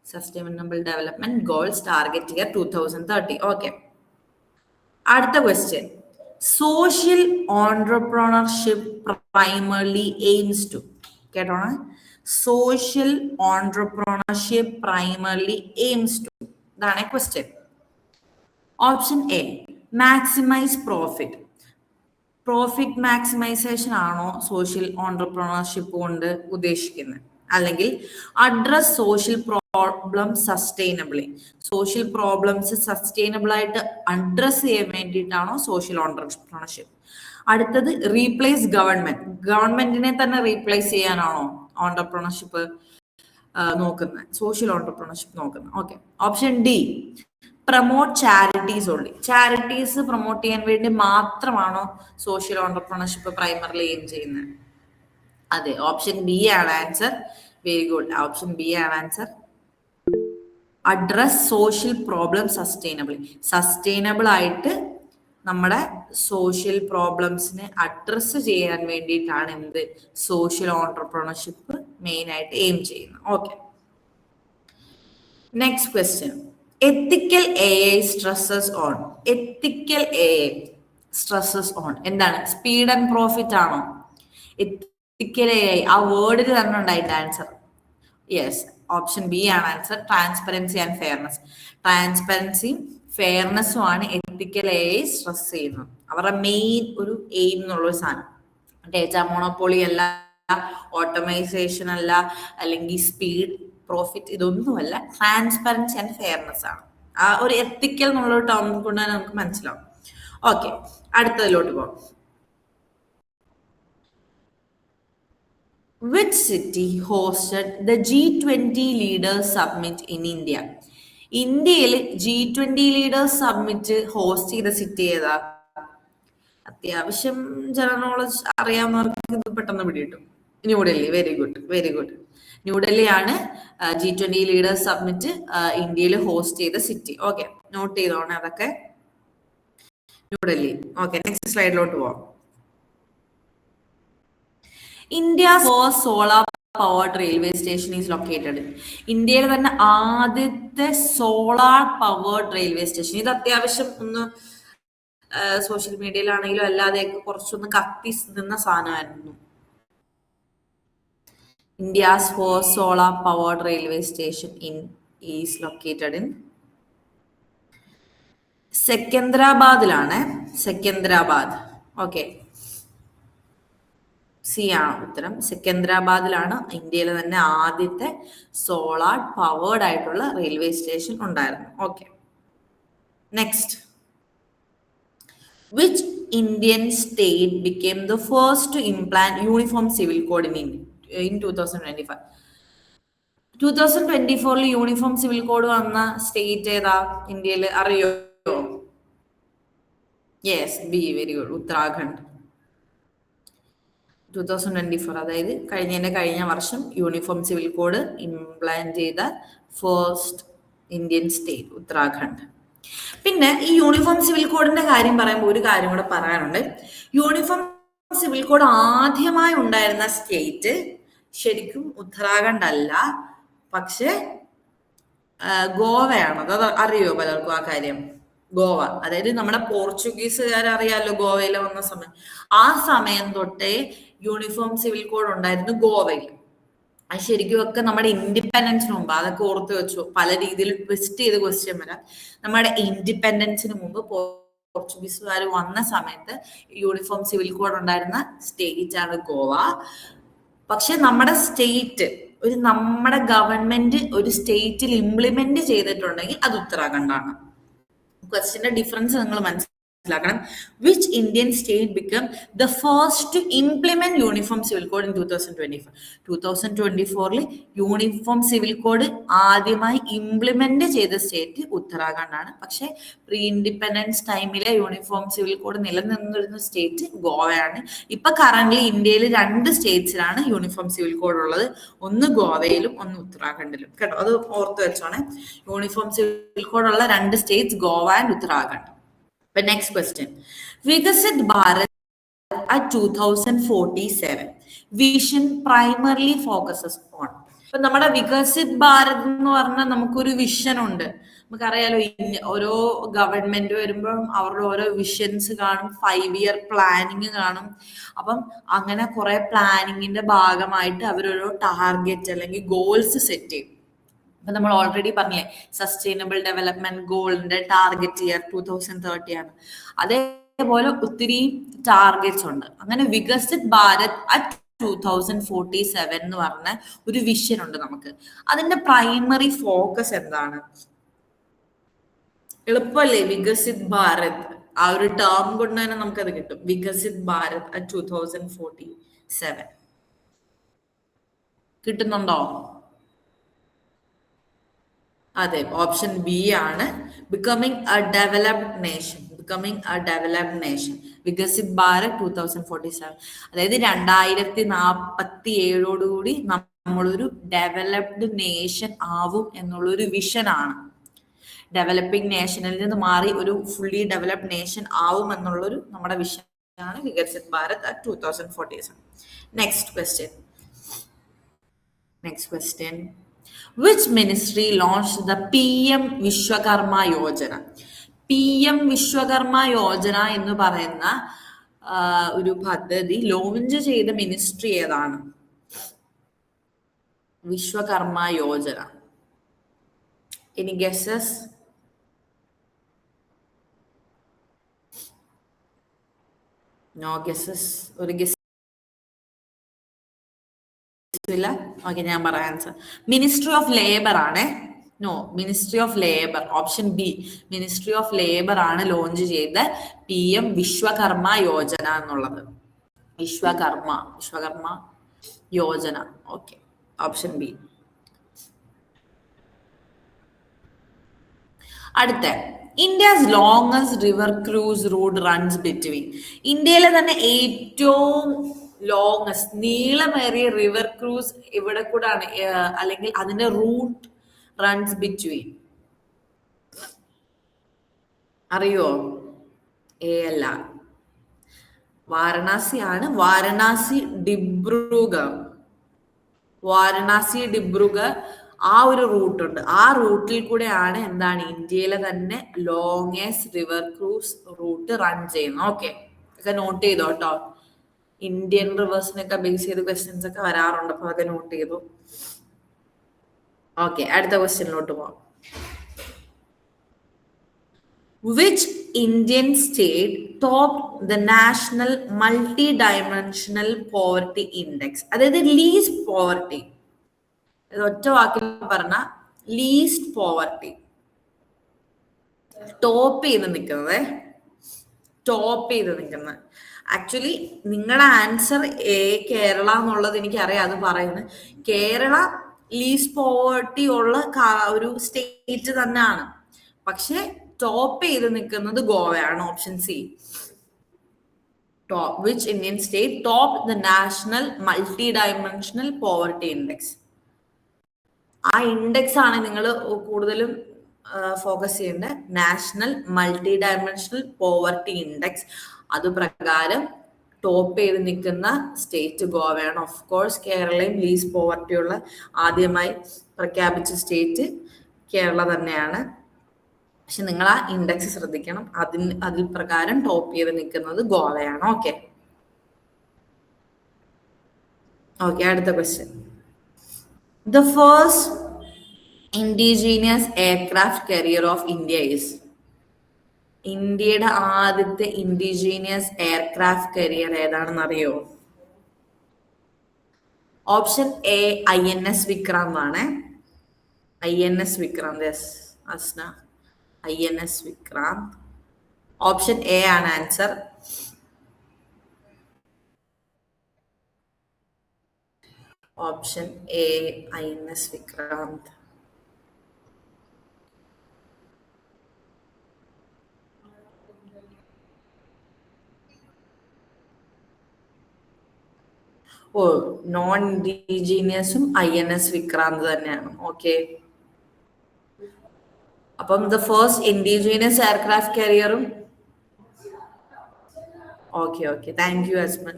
sustainable development goals target year 2030. Okay, അടുത്ത question. Social entrepreneurship primarily aims to, കേട്ടോണ, social entrepreneurship primarily aims to, ഇതാണ് question. Option A, maximise profit. Profit maximisation ആണോ social entrepreneurship കൊണ്ട് ഉദ്ദേശിക്കുന്നത്? അല്ലെങ്കിൽ address social problem sustainably, social problems sustainable ആയിട്ട് address ചെയ്യാൻ വേണ്ടിയിട്ടാണോ സോഷ്യൽ ഓൺട്രപ്രണർഷിപ്പ്? അടുത്തത് റീപ്ലേസ് ഗവൺമെന്റ്, ഗവൺമെന്റിനെ തന്നെ റീപ്ലേസ് ചെയ്യാനാണോ ഓൺട്രപ്രണർഷിപ്പ് നോക്കുന്നത്, സോഷ്യൽ ഓൺട്രപ്രണർഷിപ്പ് നോക്കുന്നത്? Okay, option D, promote charities only, charities promote ചെയ്യാൻ വേണ്ടി മാത്രമാണോ സോഷ്യൽ ഓൺട്രപ്രണർഷിപ്പ് പ്രൈമറിലി എയിം ചെയ്യുന്നത്? അതെ, ഓപ്ഷൻ ബി ആണ് answer. Very good, option B ആണ് answer. Address social problem sustainably, sustainable ആയിട്ട് നമ്മുടെ സോഷ്യൽ പ്രോബ്ലംസിനെ അഡ്രസ് ചെയ്യാൻ വേണ്ടിയിട്ടാണ് എന്ത് സോഷ്യൽ ഓൺട്രപ്രണർഷിപ്പ് മെയിൻ ആയിട്ട് എയിം ചെയ്യുന്നത്. Okay, next question. Ethical AI stresses on, ethical AI stresses on എന്താണ്? സ്പീഡ് ആൻഡ് പ്രോഫിറ്റ് ആണോ? എത്തിക്കൽ AI ആ വേർഡിൽ തന്നെ ഉണ്ടായിട്ട് ആൻസർ. യെസ്, ഓപ്ഷൻ ബി ആണ് ആൻസർ. ട്രാൻസ്പെറൻസി ആൻഡ് ഫെയർനെസ്, ട്രാൻസ്പെറൻസിയും ഫെയർനെസ്സും ആണ് എത്തിക്കൽ AI സ്ട്രെസ് ചെയ്യുന്നത്. അവരുടെ മെയിൻ ഒരു എയിം എന്നുള്ളൊരു സാധനം. ഡേറ്റ മോണോപോളി അല്ല, ഓട്ടോമൈസേഷൻ അല്ല, അല്ലെങ്കിൽ സ്പീഡ് പ്രോഫിറ്റ്, ഇതൊന്നുമല്ല. ട്രാൻസ്പെറൻസി ആൻഡ് ഫെയർനെസ് ആണ്. ആ ഒരു എത്തിക്കൽ എന്നുള്ള ടേം കൊണ്ട് തന്നെ നമുക്ക് മനസ്സിലാവും. ഓക്കെ, അടുത്തതിലോട്ട് പോകാം. Which city hosted the G20 leaders summit in India? ഇന്ത്യയിൽ G20 ലീഡേഴ്സ് സബ്മിറ്റ് ഹോസ്റ്റ് ചെയ്ത സിറ്റി ഏതാ? അത്യാവശ്യം ജനറൽ നോളജ് അറിയാവുന്നവർക്ക് ഇത് പെട്ടെന്ന് പിടികിട്ടും. New Delhi. Very good, very good. ന്യൂഡൽഹിയാണ് G20 ലീഡേഴ്സ് സബ്മിറ്റ് ഇന്ത്യയിൽ ഹോസ്റ്റ് ചെയ്ത സിറ്റി. ഓക്കെ, നോട്ട് ചെയ്തോണേ അതൊക്കെ. ന്യൂഡൽഹി. ഓക്കെ, നെക്സ്റ്റ് സ്ലൈഡിലോട്ട് പോവാം. India first solar powered railway station is located. ഇന്ത്യയിൽ തന്നെ ആദ്യത്തെ സോളാർ പവർഡ് റെയിൽവേ സ്റ്റേഷൻ. ഇത് അത്യാവശ്യം ഒന്ന് സോഷ്യൽ മീഡിയയിലാണെങ്കിലും അല്ലാതെയൊക്കെ കുറച്ചൊന്ന് കത്തി നിന്ന സാധനമായിരുന്നു. India's first solar powered railway station is located in സെക്കന്ദരാബാദിലാണ്. സെക്കന്ദരാബാദ്. ഓക്കെ, സി ആണ് ഉത്തരം. സെക്കന്ദരാബാദിലാണ് ഇന്ത്യയിലെ തന്നെ ആദ്യത്തെ സോളാർ പവേർഡ് ആയിട്ടുള്ള റെയിൽവേ സ്റ്റേഷൻ ഉണ്ടായിരുന്നു. Okay, next. Which Indian state became the first to implant uniform civil code in 2025? 2024 uniform civil code വന്ന സ്റ്റേറ്റ് ഏതാ ഇന്ത്യയിൽ? അറിയോ? Yes, B. Very good, Uttarakhand. 2024, അതായത് കഴിഞ്ഞ വർഷം യൂണിഫോം സിവിൽ കോഡ് ഇംപ്ലാന്റ് ചെയ്ത ഫസ്റ്റ് ഇന്ത്യൻ സ്റ്റേറ്റ് ഉത്തരാഖണ്ഡ്. പിന്നെ ഈ യൂണിഫോം സിവിൽ കോഡിന്റെ കാര്യം പറയുമ്പോൾ ഒരു കാര്യം കൂടെ പറയാനുണ്ട്. യൂണിഫോം സിവിൽ കോഡ് ആദ്യമായി ഉണ്ടായിരുന്ന സ്റ്റേറ്റ് ശരിക്കും ഉത്തരാഖണ്ഡ് അല്ല, പക്ഷെ ഗോവയാണ്. അത് അറിയോ പലർക്കും ആ കാര്യം? ഗോവ, അതായത് നമ്മുടെ പോർച്ചുഗീസുകാർ അറിയാലോ ഗോവയിൽ വന്ന സമയം. ആ സമയം തൊട്ടേ യൂണിഫോം സിവിൽ കോഡ് ഉണ്ടായിരുന്നു ഗോവയിൽ. അത് ശരിക്കും ഒക്കെ നമ്മുടെ ഇൻഡിപെൻഡൻസിന് മുമ്പ്, അതൊക്കെ ഓർത്ത് വെച്ചു. പല രീതിയിൽ ട്വിസ്റ്റ് ചെയ്ത് ക്വസ്റ്റ്യൻ വരാം. നമ്മുടെ ഇൻഡിപെൻഡൻസിന് മുമ്പ് പോർച്ചുഗീസുകാർ വന്ന സമയത്ത് യൂണിഫോം സിവിൽ കോഡ് ഉണ്ടായിരുന്ന സ്റ്റേറ്റ് ആണ് ഗോവ. പക്ഷെ നമ്മുടെ സ്റ്റേറ്റ്, നമ്മുടെ ഗവൺമെന്റ് ഒരു സ്റ്റേറ്റിൽ ഇംപ്ലിമെന്റ് ചെയ്തിട്ടുണ്ടെങ്കിൽ അത് ഉത്തരാഖണ്ഡാണ്. ക്വസ്റ്റ്യന്റെ ഡിഫറൻസ് നിങ്ങൾ മനസ്സിലാക്കി. മനസ്സിലാക്കണം. Which Indian state become the first to implement uniform civil code in 2024? 2024 uniform civil code ആദ്യമായി ഇംപ്ലിമെന്റ് ചെയ്ത സ്റ്റേറ്റ് ഉത്തരാഖണ്ഡാണ്. പക്ഷെ പ്രീ ഇൻഡിപെൻഡൻസ് ടൈമിലെ യൂണിഫോം സിവിൽ കോഡ് നിലനിന്നിരുന്ന സ്റ്റേറ്റ് ഗോവയാണ്. ഇപ്പൊ കറന്റ് ഇന്ത്യയിൽ 2 സ്റ്റേറ്റ്സിലാണ് യൂണിഫോം സിവിൽ കോഡ് ഉള്ളത്, ഒന്ന് ഗോവയിലും ഒന്ന് ഉത്തരാഖണ്ഡിലും. കേട്ടോ, അത് ഓർത്ത് വെച്ചോണേ. യൂണിഫോം സിവിൽ കോഡ് ഉള്ള 2 States Goa and Uttarakhand. The next question. Vikasit Bharat at 2047 vision primarily focuses on. ഇപ്പൊ നമ്മുടെ വികസിത് ഭാരത് എന്ന് പറഞ്ഞാൽ നമുക്കൊരു വിഷൻ ഉണ്ട്. നമുക്കറിയാലോ, ഓരോ ഗവൺമെന്റ് വരുമ്പോഴും അവരുടെ ഓരോ വിഷൻസ് കാണും, 5 ഇയർ പ്ലാനിങ് കാണും. അപ്പം അങ്ങനെ കുറെ പ്ലാനിങ്ങിന്റെ ഭാഗമായിട്ട് അവരോരോ ടാർഗറ്റ് അല്ലെങ്കിൽ ഗോൾസ് സെറ്റ് ചെയ്യും. അപ്പൊ നമ്മൾ ഓൾറെഡി പറഞ്ഞില്ലേ, സസ്റ്റൈനബിൾ ഡെവലപ്മെന്റ് ഗോളിന്റെ ടാർഗറ്റ് ഇയർ 2030 ആണ്. അതേപോലെ ഒത്തിരി ടാർഗറ്റ്സ് ഉണ്ട്. അങ്ങനെ വികസിത് ഭാരത് അറ്റ് 2047 എന്ന് പറഞ്ഞ ഒരു വിഷൻ ഉണ്ട് നമുക്ക്. അതിന്റെ പ്രൈമറി ഫോക്കസ് എന്താണ്? എളുപ്പല്ലേ? വികസിത് ഭാരത്, ആ ഒരു ടേം കൊണ്ട് തന്നെ നമുക്കത് കിട്ടും. വികസിത് ഭാരത് അറ്റ് 2047 കിട്ടുന്നുണ്ടോ? അതെ, ഓപ്ഷൻ ബി ആണ്, becoming A developed nation. Becoming A developed nation, Viksit Bharat 2047. അതായത് 2047 നമ്മളൊരു ഡെവലപ്ഡ് നേഷൻ ആവും എന്നുള്ളൊരു വിഷനാണ്. ഡെവലപ്പിംഗ് നേഷനിൽ നിന്ന് മാറി ഒരു ഫുള്ളി ഡെവലപ്ഡ് നേഷൻ ആവും എന്നുള്ളൊരു നമ്മുടെ വിഷനാണ് Viksit Bharat at 2047. Next question. Which ministry launched the PM Vishwakarma Yojana? PM Vishwakarma Yojana എന്ന് പറയുന്ന ഒരു പദ്ധതി ലോഞ്ച് ചെയ്ത മിനിസ്ട്രി ഏതാണ്? Vishwakarma Yojana. Any guesses? No guesses. ഒരു ഗസ് ഇല്ല. ഓക്കെ, ഞാൻ പറയാം ആൻസർ. മിനിസ്ട്രി ഓഫ് ലേബർ ആണ്. No, ministry of labour, option B. Ministry of labour ആണ് ലോഞ്ച് ചെയ്ത PM വിശ്വകർമ്മ യോജന എന്നുള്ളത്. Vishwakarma Yojana. Okay, option B. അടുത്ത, India's longest river cruise route runs between. ഇന്ത്യയിലെ തന്നെ ഏറ്റവും ലോങ്സ്റ്റ്, നീളമേറിയ റിവർ ക്രൂസ് ഇവിടെ കൂടാണ്, അല്ലെങ്കിൽ അതിന്റെ റൂട്ട് റൺസ് ബിറ്റ്വീൻ. അറിയോ? അല്ല, വാരണാസി ആണ്. വാരണാസി ഡിബ്രുഗർ ആ ഒരു റൂട്ട് ഉണ്ട്. ആ റൂട്ടിൽ കൂടെയാണ് എന്താണ് ഇന്ത്യയിലെ തന്നെ longest river cruise route run ചെയ്യുന്നത്. ഓക്കെ, ഒക്കെ നോട്ട് ചെയ്തോ കേട്ടോ. ഇന്ത്യൻ റിവേഴ്സിനൊക്കെ ബേസ് ചെയ്ത് ക്വസ്റ്റ്യൻസ് ഒക്കെ വരാറുണ്ട്, അപ്പൊ അതൊക്കെ നോട്ട് ചെയ്തു. ഓക്കെ, അടുത്ത ക്വസ്റ്റ്യനിലോട്ട് പോവാം. Which Indian state topped the national multi-dimensional poverty index? അതായത് ലീസ്റ്റ് പോവർട്ടി. ഒറ്റ വാക്കിൽ പറഞ്ഞ ലീസ്റ്റ് പോവർട്ടി ടോപ്പ് ചെയ്ത് നിൽക്കുന്നത്. ആക്ച്വലി നിങ്ങളുടെ ആൻസർ കേരള എന്നുള്ളത് എനിക്കറിയാം, അത് പറയുന്നത് കേരള ലീസ്റ്റ് പോവർട്ടി ഉള്ള ഒരു സ്റ്റേറ്റ് തന്നെയാണ്. പക്ഷെ ടോപ്പ് ചെയ്ത് നിൽക്കുന്നത് ഗോവയാണ്. Option C. Which Indian state topped the national multi-dimensional poverty index? ആ ഇൻഡെക്സ് ആണ് നിങ്ങൾ കൂടുതലും ഫോക്കസ് ചെയ്യേണ്ടത്. National multidimensional poverty index. അത് പ്രകാരം ടോപ്പ് ചെയ്ത് നിൽക്കുന്ന സ്റ്റേറ്റ് ഗോവയാണ്. ഓഫ് കോഴ്സ് കേരളയും ലീസ്റ്റ് പോവർട്ടി ഉള്ള ആദ്യമായി പ്രഖ്യാപിച്ച സ്റ്റേറ്റ് കേരള തന്നെയാണ്. പക്ഷെ നിങ്ങൾ ആ ഇൻഡെക്സ് ശ്രദ്ധിക്കണം. അതിൽ പ്രകാരം ടോപ്പ് ചെയ്ത് നിൽക്കുന്നത് ഗോവയാണ്. ഓക്കെ, അടുത്ത question. The first indigenous aircraft carrier of India is? ഇന്ത്യയുടെ ആദ്യത്തെ ഇൻഡിജീനിയസ് എയർക്രാഫ്റ്റ് കരിയർ ഏതാണെന്ന് അറിയോ? ഓപ്ഷൻ എ INS വിക്രാന്ത് ആണ്. INS Vikrant. Yes Asna, INS Vikrant. Option A ആണ് answer. Option A INS Vikrant. ഓ, നോൺ ഇൻഡിജീനിയസും INS വിക്രാന്ത് തന്നെയാണ്. ഓക്കെ, അപ്പം ദ ഫസ്റ്റ് ഇൻഡിജീനിയസ് എയർക്രാഫ്റ്റ് കാരിയറും. Okay okay, thank you Asmal.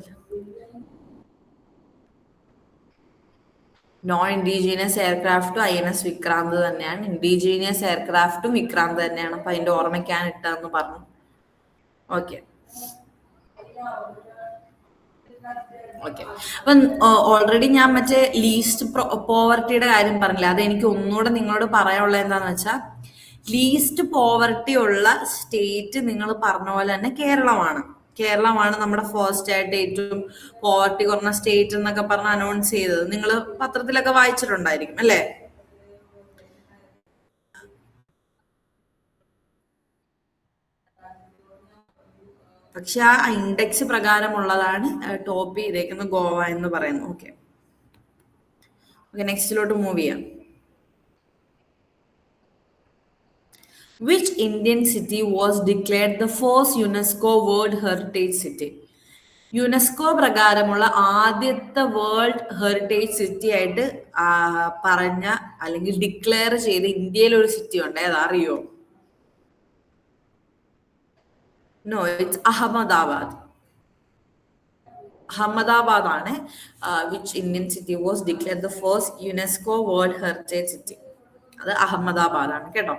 Non indigenous എയർക്രാഫ്റ്റും INS വിക്രാന്ത് തന്നെയാണ്. ഇൻഡിജീനിയസ് എയർക്രാഫ്റ്റും വിക്രാന്ത് തന്നെയാണ്. അപ്പൊ അതിന്റെ ഓർമ്മയ്ക്കാണ് ഇട്ടതെന്ന് പറഞ്ഞു. ഓക്കെ ഓക്കെ, അപ്പം ഓൾറെഡി ഞാൻ മറ്റേ ലീസ്റ്റ് പോവർട്ടിയുടെ കാര്യം പറഞ്ഞില്ല. അത് എനിക്ക് ഒന്നുകൂടെ നിങ്ങളോട് പറയാനുള്ളത് എന്താന്ന് വെച്ചാൽ, ലീസ്റ്റ് പോവർട്ടി ഉള്ള സ്റ്റേറ്റ് നിങ്ങൾ പറഞ്ഞ പോലെ തന്നെ കേരളമാണ്. കേരളമാണ് നമ്മുടെ ഫസ്റ്റ് ആയിട്ട് ഏറ്റവും പോവർട്ടി കുറഞ്ഞ സ്റ്റേറ്റ് എന്നൊക്കെ പറഞ്ഞ് അനൗൺസ് ചെയ്തത്. നിങ്ങൾ പത്രത്തിലൊക്കെ വായിച്ചിട്ടുണ്ടായിരിക്കും അല്ലേ? പക്ഷെ ആ ഇൻഡെക്സ് പ്രകാരമുള്ളതാണ് ടോപ്പ് ചെയ്തേക്കുന്ന ഗോവ എന്ന് പറയുന്നത്. ഓക്കെ ഓക്കെ, നെക്സ്റ്റിലോട്ട് മൂവ് ചെയ്യാം. Which Indian city was declared the first UNESCO World Heritage City? UNESCO പ്രകാരമുള്ള ആദ്യത്തെ വേൾഡ് ഹെറിറ്റേജ് സിറ്റി ആയിട്ട് പറഞ്ഞ അല്ലെങ്കിൽ ഡിക്ലെയർ ചെയ്ത ഇന്ത്യയിൽ ഒരു സിറ്റി ഉണ്ട്. ഏതാ അറിയോ? No, it's Ahmedabad. അഹമ്മദാബാദ് ആണ് which Indian city was declare the first UNESCO world heritage city. അത് അഹമ്മദാബാദ് ആണ് കേട്ടോ.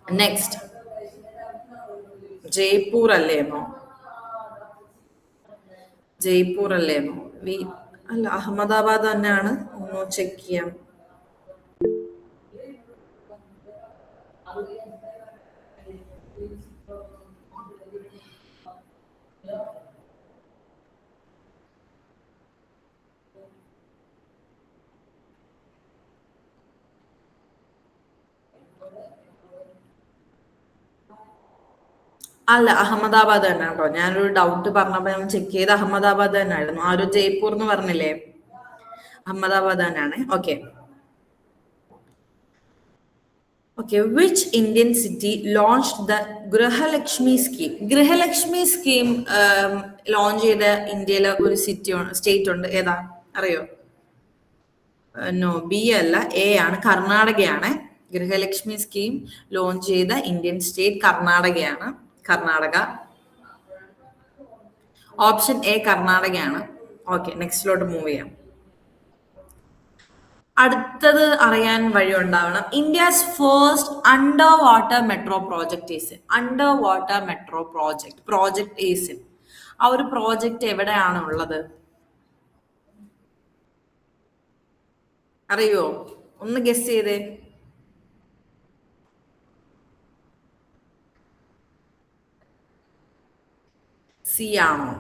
നെക്സ്റ്റ്, ജയ്പൂർ അല്ലേന്നോ? ജയ്പൂർ അല്ലേന്നോ? അല്ല, അഹമ്മദാബാദ് തന്നെയാണ്. ഒന്ന് ചെക്ക് ചെയ്യാം. അല്ല, അഹമ്മദാബാദ് തന്നെ കേട്ടോ. ഞാനൊരു ഡൗട്ട് പറഞ്ഞപ്പോ ഞാൻ ചെക്ക് ചെയ്ത് അഹമ്മദാബാദ് തന്നെ ആയിരുന്നു. ആ ഒരു ജയ്പൂർ എന്ന് പറഞ്ഞില്ലേ, അഹമ്മദാബാദ് തന്നെയാണ്. Okay okay, which Indian city launched the Grihalakshmi scheme? Grihalakshmi scheme launch ചെയ്ത ഇന്ത്യയിലെ ഒരു സിറ്റി സ്റ്റേറ്റ് ഉണ്ട്. ഏതാ അറിയോ? നോ, ബി അല്ല, എ ആണ്. കർണാടകയാണ്. ഗൃഹലക്ഷ്മി സ്കീം ലോഞ്ച് ചെയ്ത ഇന്ത്യൻ സ്റ്റേറ്റ് കർണാടകയാണ്. കർണാടക. ഓപ്ഷൻ എ കർണാടകയാണ്. ഓക്കെ, നെക്സ്റ്റിലോട്ട് മൂവ് ചെയ്യാം. അടുത്തത് അറിയാൻ വഴി ഉണ്ടാവണം. India's first underwater metro project is. Underwater metro project is. ആ ഒരു പ്രോജക്റ്റ് എവിടെയാണ് ഉള്ളത്? അറിയോ? ഒന്ന് ഗസ് ചെയ്തേ. സി ആണോ?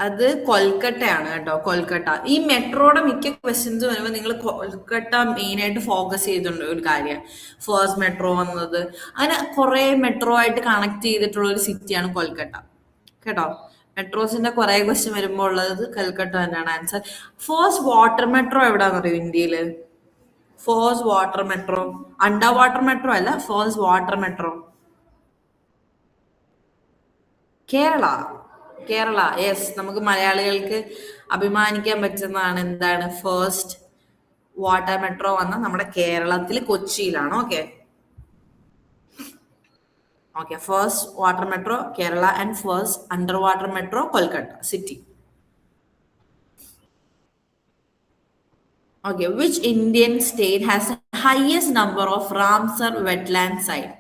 അത് കൊൽക്കട്ടയാണ് കേട്ടോ. കൊൽക്കട്ട. ഈ മെട്രോയുടെ മിക്ക ക്വസ്റ്റ്യൻസ് വരുമ്പോൾ നിങ്ങൾ കൊൽക്കട്ട മെയിൻ ആയിട്ട് ഫോക്കസ് ചെയ്തിട്ടുണ്ട് ഒരു കാര്യം. ഫസ്റ്റ് മെട്രോ വന്നത്, അങ്ങനെ കുറെ മെട്രോ ആയിട്ട് കണക്ട് ചെയ്തിട്ടുള്ള ഒരു സിറ്റിയാണ് കൊൽക്കട്ട കേട്ടോ. മെട്രോസിന്റെ കുറെ ക്വസ്റ്റ്യൻ വരുമ്പോൾ ഉള്ളത് കൽക്കട്ട തന്നെയാണ് ആൻസർ. ഫസ്റ്റ് വാട്ടർ മെട്രോ എവിടാന്ന് അറിയോ ഇന്ത്യയില്? First water metro, underwater metro അല്ല, first water metro Kerala. Kerala, yes. നമുക്ക് മലയാളികൾക്ക് അഭിമാനിക്കാൻ പറ്റുന്നതാണ്. എന്താണ്? ഫസ്റ്റ് വാട്ടർ മെട്രോ വന്ന നമ്മുടെ കേരളത്തിൽ കൊച്ചിയിലാണ്. Okay okay, first water metro Kerala and first underwater metro Kolkata city. Okay, which Indian state has highest number of Ramsar wetland site?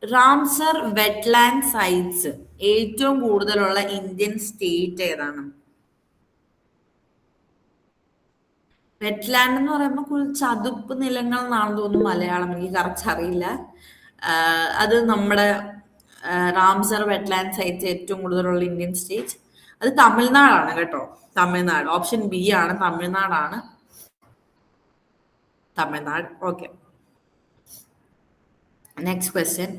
Ramsar wetland sites ഏറ്റവും കൂടുതലുള്ള ഇന്ത്യൻ സ്റ്റേറ്റ് ഏതാണ്? വെറ്റ്ലാൻഡ് എന്ന് പറയുമ്പോൾ ചതുപ്പ് നിലങ്ങൾ എന്നാണ് തോന്നുന്നു മലയാളം. എനിക്ക് കറക്റ്റ് അറിയില്ല. അത് നമ്മുടെ റാംസർ വെറ്റ്ലാൻഡ് സൈറ്റ്സ് ഏറ്റവും കൂടുതലുള്ള ഇന്ത്യൻ സ്റ്റേറ്റ് അത് തമിഴ്നാടാണ് കേട്ടോ. തമിഴ്നാട്. ഓപ്ഷൻ ബി ആണ്, തമിഴ്നാടാണ്. Tamil Nadu. Okay, next question.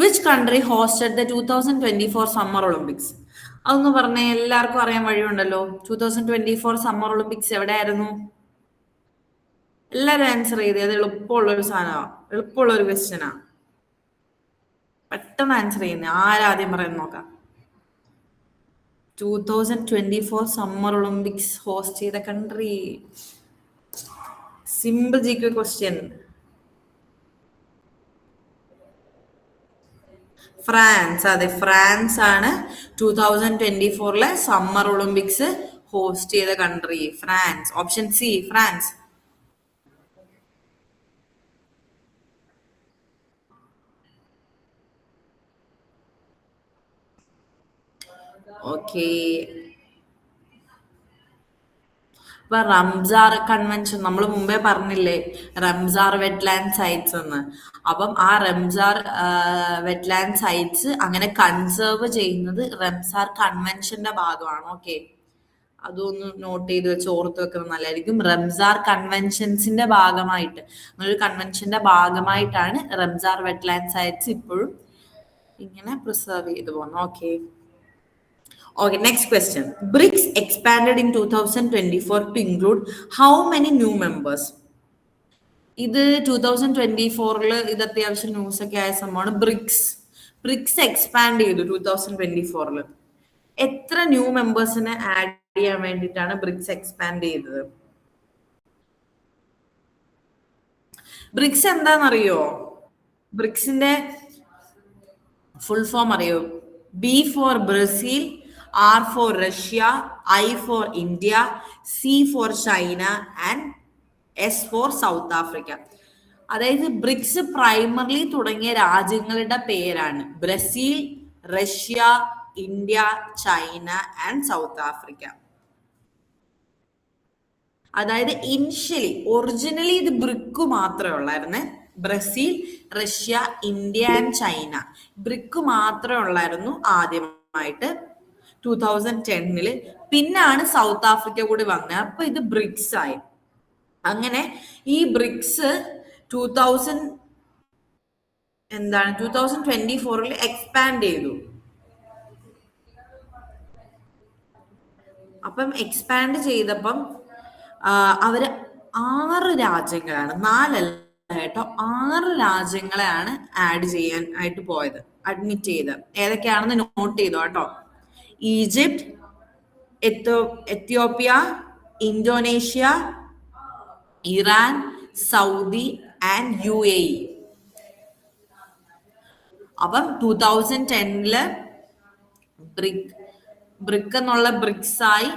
Which country hosted the 2024 summer Olympics? അതൊന്ന് പറഞ്ഞേ, എല്ലാവർക്കും അറിയാൻ വഴിയുണ്ടല്ലോ. 2024 സമ്മർ ഒളിമ്പിക്സ് എവിടെയായിരുന്നു? എല്ലാവരും ആൻസർ ചെയ്തേ. അത് എളുപ്പമുള്ളൊരു സാധനമാണ്, എളുപ്പമുള്ളൊരു ക്വസ്റ്റ്യനാ. പെട്ടെന്ന് ആൻസർ ചെയ്യുന്നേ. ആരാദ്യം പറയാൻ നോക്കാം. 2024 സമ്മർ ഒളിമ്പിക്സ് ഹോസ്റ്റ് ചെയ്ത country. Simple GK question. France. അതെ, ഫ്രാൻസ് ആണ് 2024 സമ്മർ ഒളിമ്പിക്സ് ഹോസ്റ്റ് ചെയ്ത country. France. Option C, France. Okay, ഇപ്പൊ റംസാർ കൺവെൻഷൻ നമ്മൾ മുമ്പേ പറഞ്ഞില്ലേ, റംസാർ വെറ്റ്ലാൻഡ് സൈറ്റ്സ് എന്ന്. അപ്പം ആ റംസാർ വെറ്റ്ലാൻഡ് സൈറ്റ്സ് അങ്ങനെ കൺസേർവ് ചെയ്യുന്നത് റംസാർ കൺവെൻഷന്റെ ഭാഗമാണ്. ഓക്കെ, അതൊന്ന് നോട്ട് ചെയ്ത് വെച്ച് ഓർത്ത് വെക്കുന്നത് നല്ലതായിരിക്കും. റംസാർ കൺവെൻഷൻസിന്റെ ഭാഗമായിട്ട്, ഒരു കൺവെൻഷന്റെ ഭാഗമായിട്ടാണ് റംസാർ വെറ്റ്ലാൻഡ് സൈറ്റ്സ് ഇപ്പോഴും ഇങ്ങനെ പ്രിസർവ് ചെയ്തു പോകുന്നത്. Okay. Okay, next question. BRICS expanded in 2024 to include how many new members? ഇത് 2024 ഇത് അത്യാവശ്യം ന്യൂസ് ഒക്കെ ആയ സംഭവമാണ്. ബ്രിക്സ് എക്സ്പാൻഡ് ചെയ്തു 2024. എത്ര ന്യൂ മെമ്പേഴ്സിനെ ആഡ് ചെയ്യാൻ വേണ്ടിയിട്ടാണ് ബ്രിക്സ് എക്സ്പാൻഡ് ചെയ്തത്? ബ്രിക്സ് എന്താണെന്നറിയോ? ബ്രിക്സിന്റെ ഫുൾ ഫോം അറിയോ? B for Brazil, R for Russia, I for India, C for China and S for South Africa. അതായത് ബ്രിക്സ് പ്രൈമർലി തുടങ്ങിയ രാജ്യങ്ങളുടെ പേരാണ് Brazil, Russia, India, China and South Africa. അതായത് originally ഇത് BRIC മാത്രമേ ഉള്ളായിരുന്നേ. Brazil, Russia, India and China BRIC മാത്രമേ ഉള്ളായിരുന്നു ആദ്യമായിട്ട് 2010. പിന്നാണ് സൗത്ത് ആഫ്രിക്ക കൂടി വന്നത്. അപ്പൊ ഇത് ബ്രിക്സ് ആയി. അങ്ങനെ ഈ ബ്രിക്സ് 2024 എക്സ്പാൻഡ് ചെയ്തു. അപ്പം എക്സ്പാൻഡ് ചെയ്തപ്പം അവര് 6 രാജ്യങ്ങളാണ്, 4 കേട്ടോ, 6 രാജ്യങ്ങളെയാണ് ആഡ് ചെയ്യാൻ ആയിട്ട് പോയത്, അഡ്മിറ്റ് ചെയ്ത്. ഏതൊക്കെയാണെന്ന് നോട്ട് ചെയ്തോ കേട്ടോ. Egypt, Ethiopia, Indonesia, Iran, Saudi and UAE. അപ്പം 2010 ബ്രിക്ക് എന്നുള്ള ബ്രിക്സായി.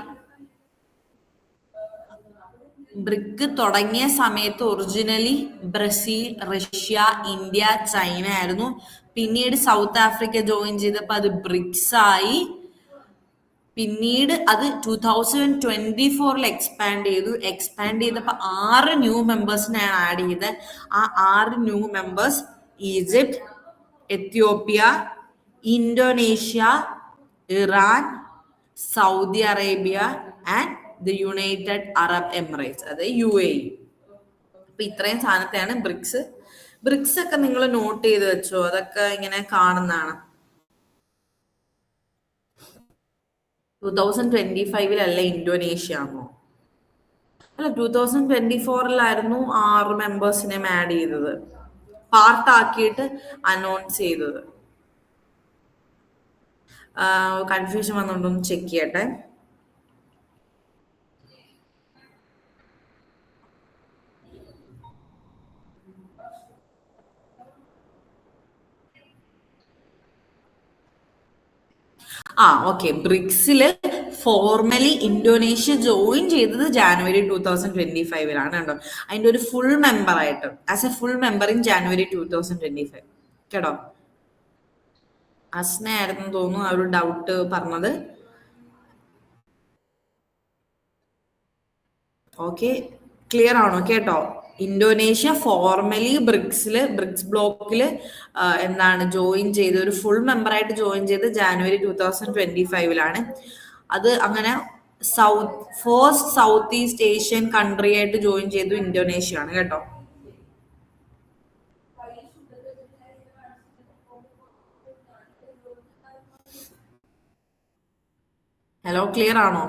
ബ്രിക്ക് തുടങ്ങിയ സമയത്ത് originally Brazil, Russia, India, China ആയിരുന്നു. പിന്നീട് സൗത്ത് ആഫ്രിക്ക ജോയിൻ ചെയ്തപ്പോൾ അത് ബ്രിക്സ് ആയി. പിന്നീട് അത് 2024 എക്സ്പാൻഡ് ചെയ്തു. എക്സ്പാൻഡ് ചെയ്തപ്പോൾ 6 ന്യൂ മെമ്പേഴ്സിനെയാണ് ആഡ് ചെയ്തത്. ആ 6 new members Egypt, Ethiopia, Indonesia, Iran, Saudi Arabia and the United Arab Emirates, അതായത് UAE. അപ്പൊ ഇത്രയും സാധനത്തെയാണ് ബ്രിക്സ്. ബ്രിക്സ് ഒക്കെ നിങ്ങൾ നോട്ട് ചെയ്ത് വെച്ചോ, അതൊക്കെ ഇങ്ങനെ കാണുന്നതാണ്. 2025 ഇന്തോനേഷ്യ ആണോ? അല്ല, 2024 6 മെമ്പേഴ്സിനെ ആഡ് ചെയ്തത്, പാർട്ടാക്കിയിട്ട് അനൗൺസ് ചെയ്തത്. കൺഫ്യൂഷൻ വന്നുകൊണ്ടൊന്ന് ചെക്ക് ചെയ്യട്ടെ. ഓക്കെ. ബ്രിക്സില് ഫോർമലി ഇന്തോനേഷ്യ ജോയിൻ ചെയ്തത് ജാനുവരി 2025 കേട്ടോ. അതിന്റെ ഒരു ഫുൾ മെമ്പർ ആയിട്ട്, as A full member in January 2025 കേട്ടോ. അസ്ന ആയിരുന്നു തോന്നുന്നു ആ ഒരു ഡൗട്ട് പറഞ്ഞത്. ഓക്കെ, ക്ലിയർ ആണോ കേട്ടോ? ഇന്തോനേഷ്യ ഫോർമലി ബ്രിക്സ് ബ്ലോക്കില് ജോയിൻ ചെയ്ത്, ഒരു ഫുൾ മെമ്പർ ആയിട്ട് ജോയിൻ ചെയ്ത് ജാനുവരി 2025. അത് അങ്ങനെ first South East Asian country ആയിട്ട് ജോയിൻ ചെയ്തു ഇന്തോനേഷ്യ ആണ് കേട്ടോ. ഹലോ, ക്ലിയർ ആണോ?